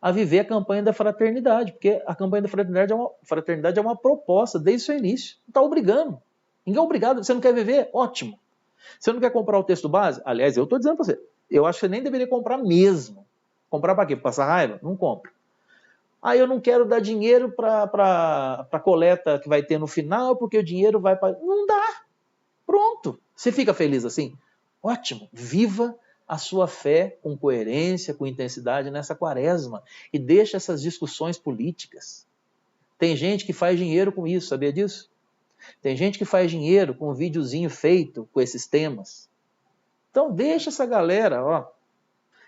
a viver a campanha da fraternidade, porque a campanha da fraternidade é uma proposta desde o seu início. Não está obrigando. Ninguém é obrigado. Você não quer viver? Ótimo. Você não quer comprar o texto base? Aliás, eu estou dizendo para você, eu acho que você nem deveria comprar mesmo. Comprar para quê? Para passar raiva? Não compre. Ah, eu não quero dar dinheiro para a coleta que vai ter no final, porque o dinheiro vai para... Não dá. Pronto. Você fica feliz assim? Ótimo. Viva a sua fé com coerência, com intensidade nessa quaresma. E deixa essas discussões políticas. Tem gente que faz dinheiro com isso, sabia disso? Tem gente que faz dinheiro com um videozinho feito com esses temas. Então deixa essa galera, ó.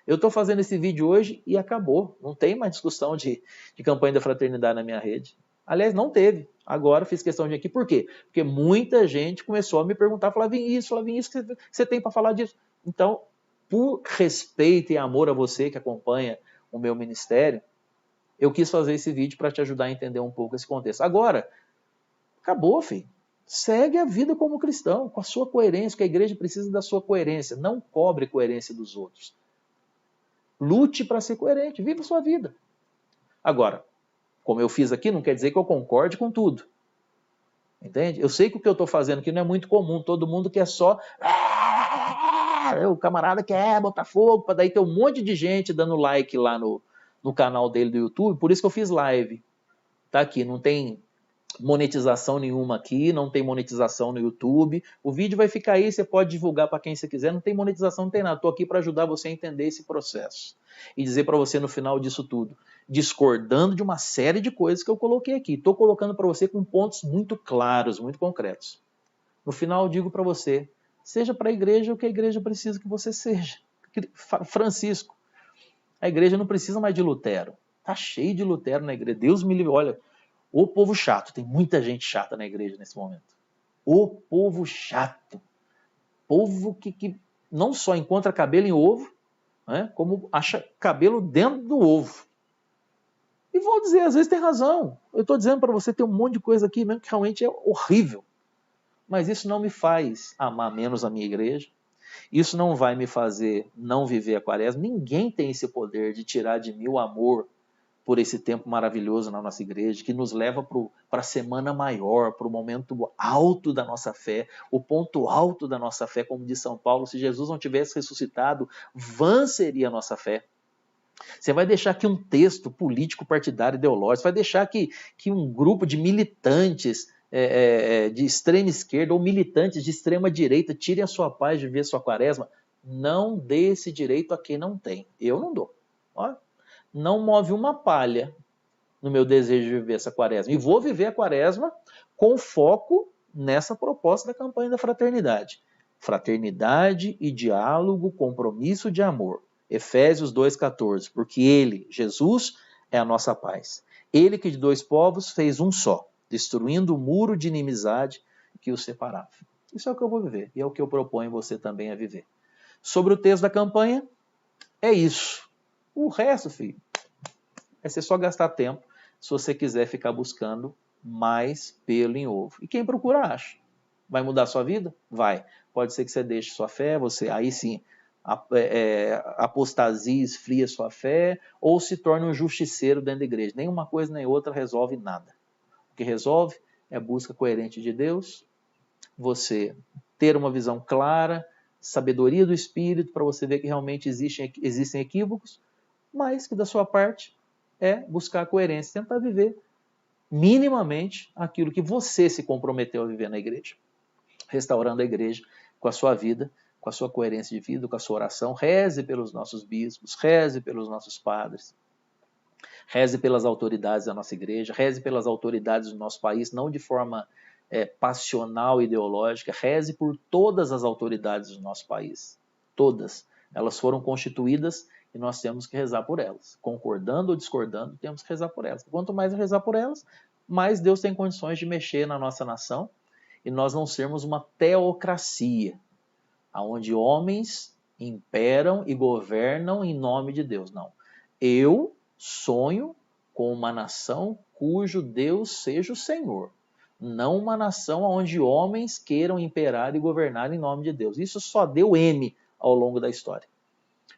Eu estou fazendo esse vídeo hoje e acabou. Não tem mais discussão de campanha da fraternidade na minha rede. Aliás, não teve. Agora fiz questão de aqui. Por quê? Porque muita gente começou a me perguntar, Flavinho, isso, o que você tem para falar disso? Então, por respeito e amor a você que acompanha o meu ministério, eu quis fazer esse vídeo para te ajudar a entender um pouco esse contexto. Agora, acabou, filho. Segue a vida como cristão, com a sua coerência, que a igreja precisa da sua coerência. Não cobre coerência dos outros. Lute para ser coerente, viva a sua vida. Agora, como eu fiz aqui, não quer dizer que eu concorde com tudo. Entende? Eu sei que o que eu estou fazendo aqui não é muito comum. Todo mundo quer só... O camarada quer botar fogo, para daí ter um monte de gente dando like lá no canal dele do YouTube. Por isso que eu fiz live. Tá aqui, não tem monetização nenhuma aqui, não tem monetização no YouTube. O vídeo vai ficar aí, você pode divulgar para quem você quiser, não tem monetização, não tem nada. Estou aqui para ajudar você a entender esse processo. E dizer para você no final disso tudo, discordando de uma série de coisas que eu coloquei aqui. Estou colocando para você com pontos muito claros, muito concretos. No final eu digo para você, seja para a igreja o que a igreja precisa que você seja. Francisco, a igreja não precisa mais de Lutero. Está cheio de Lutero na igreja. Deus me livre, olha... O povo chato, tem muita gente chata na igreja nesse momento. O povo chato. Povo que não só encontra cabelo em ovo, né, como acha cabelo dentro do ovo. E vou dizer, às vezes tem razão. Eu estou dizendo para você, tem um monte de coisa aqui mesmo que realmente é horrível. Mas isso não me faz amar menos a minha igreja. Isso não vai me fazer não viver a quaresma. Ninguém tem esse poder de tirar de mim o amor por esse tempo maravilhoso na nossa igreja, que nos leva para a semana maior, para o momento alto da nossa fé, o ponto alto da nossa fé, como diz São Paulo, se Jesus não tivesse ressuscitado, vã seria a nossa fé. Você vai deixar que um texto político, partidário, ideológico, vai deixar que um grupo de militantes de extrema esquerda ou militantes de extrema direita tirem a sua paz de viver sua quaresma? Não dê esse direito a quem não tem. Eu não dou. Ó, não move uma palha no meu desejo de viver essa quaresma. E vou viver a quaresma com foco nessa proposta da campanha da fraternidade. Fraternidade e diálogo, compromisso de amor. Efésios 2,14. Porque ele, Jesus, é a nossa paz. Ele que de dois povos fez um só, destruindo o muro de inimizade que os separava. Isso é o que eu vou viver e é o que eu proponho você também a viver. Sobre o texto da campanha, é isso. O resto, filho, é você só gastar tempo se você quiser ficar buscando mais pelo em ovo. E quem procura acha. Vai mudar a sua vida? Vai. Pode ser que você deixe sua fé, você aí sim apostasia, esfria sua fé, ou se torne um justiceiro dentro da igreja. Nenhuma coisa nem outra resolve nada. O que resolve é a busca coerente de Deus, você ter uma visão clara, sabedoria do Espírito, para você ver que realmente existem equívocos, mas que da sua parte é buscar a coerência, tentar viver minimamente aquilo que você se comprometeu a viver na igreja. Restaurando a igreja com a sua vida, com a sua coerência de vida, com a sua oração. Reze pelos nossos bispos, reze pelos nossos padres, reze pelas autoridades da nossa igreja, reze pelas autoridades do nosso país, não de forma passional, ideológica, reze por todas as autoridades do nosso país. Todas. Elas foram constituídas e nós temos que rezar por elas. Concordando ou discordando, temos que rezar por elas. Quanto mais rezar por elas, mais Deus tem condições de mexer na nossa nação e nós não sermos uma teocracia, onde homens imperam e governam em nome de Deus. Não. Eu sonho com uma nação cujo Deus seja o Senhor. Não uma nação onde homens queiram imperar e governar em nome de Deus. Isso só deu M ao longo da história.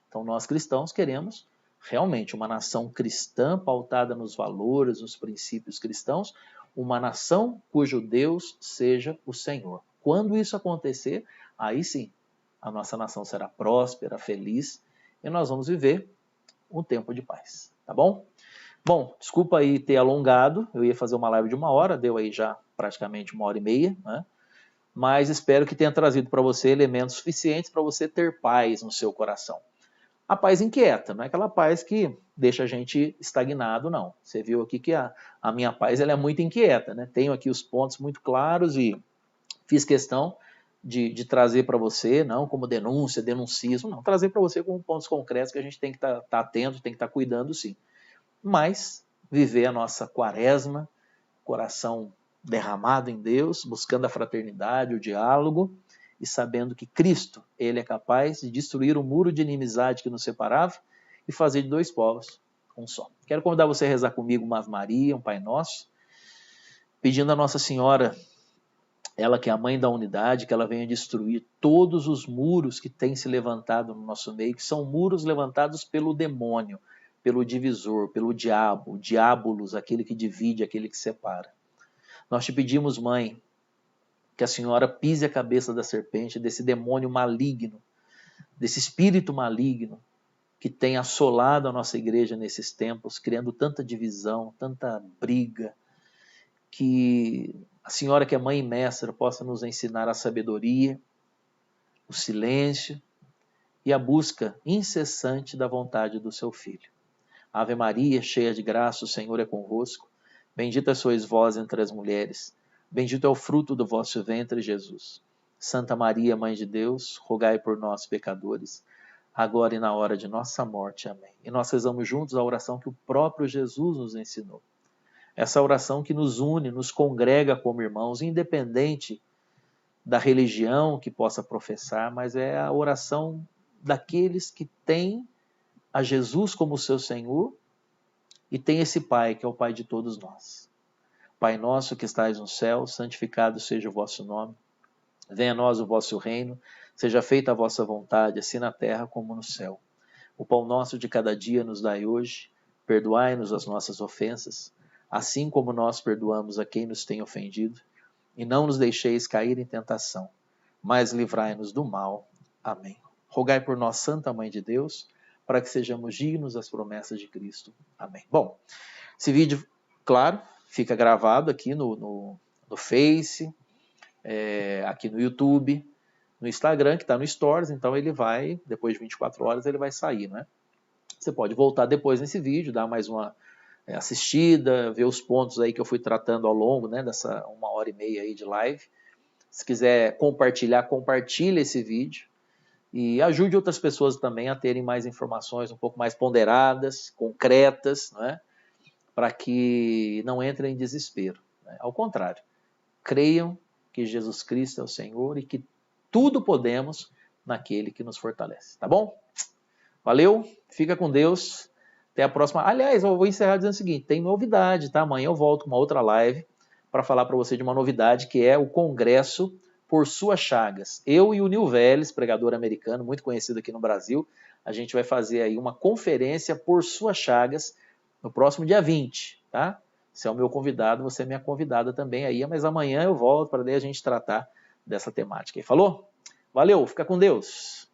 Então nós cristãos queremos realmente uma nação cristã pautada nos valores, nos princípios cristãos, uma nação cujo Deus seja o Senhor. Quando isso acontecer, aí sim, a nossa nação será próspera, feliz, e nós vamos viver um tempo de paz, tá bom? Bom, desculpa aí ter alongado, eu ia fazer uma live de 1 hora, deu aí já praticamente 1 hora e meia, né? Mas espero que tenha trazido para você elementos suficientes para você ter paz no seu coração. A paz inquieta, não é aquela paz que deixa a gente estagnado, não. Você viu aqui que a minha paz ela é muito inquieta, né? Tenho aqui os pontos muito claros e fiz questão de trazer para você, não como denúncia, denuncismo, não, trazer para você como pontos concretos que a gente tem que estar atento, tem que estar cuidando sim. Mas viver a nossa quaresma, coração derramado em Deus, buscando a fraternidade, o diálogo e sabendo que Cristo, ele é capaz de destruir o muro de inimizade que nos separava e fazer de 2 povos um só. Quero convidar você a rezar comigo uma Ave Maria, um Pai Nosso, pedindo a Nossa Senhora, ela que é a mãe da unidade, que ela venha destruir todos os muros que têm se levantado no nosso meio, que são muros levantados pelo demônio, pelo divisor, pelo diabo, o diabolos, aquele que divide, aquele que separa. Nós te pedimos, mãe, que a senhora pise a cabeça da serpente, desse demônio maligno, desse espírito maligno que tem assolado a nossa igreja nesses tempos, criando tanta divisão, tanta briga, que a senhora que é mãe e mestra possa nos ensinar a sabedoria, o silêncio e a busca incessante da vontade do seu Filho. Ave Maria, cheia de graça, o Senhor é convosco. Bendita sois vós entre as mulheres. Bendito é o fruto do vosso ventre, Jesus. Santa Maria, Mãe de Deus, rogai por nós, pecadores, agora e na hora de nossa morte. Amém. E nós rezamos juntos a oração que o próprio Jesus nos ensinou. Essa oração que nos une, nos congrega como irmãos, independente da religião que possa professar, mas é a oração daqueles que têm a Jesus como seu Senhor e tem esse Pai que é o Pai de todos nós. Pai nosso que estais no céu, santificado seja o vosso nome. Venha a nós o vosso reino, seja feita a vossa vontade, assim na terra como no céu. O pão nosso de cada dia nos dai hoje, perdoai-nos as nossas ofensas, assim como nós perdoamos a quem nos tem ofendido, e não nos deixeis cair em tentação, mas livrai-nos do mal. Amém. Rogai por nós, Santa Mãe de Deus, para que sejamos dignos das promessas de Cristo. Amém. Bom, esse vídeo, claro, fica gravado aqui no Face, aqui no YouTube, no Instagram, que está no Stories, então ele vai, depois de 24 horas, ele vai sair, né? Você pode voltar depois nesse vídeo, dar mais uma assistida, ver os pontos aí que eu fui tratando ao longo, né, dessa 1 hora e meia aí de live. Se quiser compartilhar, compartilhe esse vídeo e ajude outras pessoas também a terem mais informações um pouco mais ponderadas, concretas, né, para que não entrem em desespero. Né? Ao contrário, creiam que Jesus Cristo é o Senhor e que tudo podemos naquele que nos fortalece. Tá bom? Valeu, fica com Deus. Até a próxima. Aliás, eu vou encerrar dizendo o seguinte, tem novidade, tá? Amanhã eu volto com uma outra live para falar para você de uma novidade que é o Congresso por Suas Chagas. Eu e o Nil Vélez, pregador americano, muito conhecido aqui no Brasil, a gente vai fazer aí uma conferência por Suas Chagas no próximo dia 20, tá? Você é o meu convidado, você é minha convidada também aí, mas amanhã eu volto para daí a gente tratar dessa temática. Falou? Valeu, fica com Deus.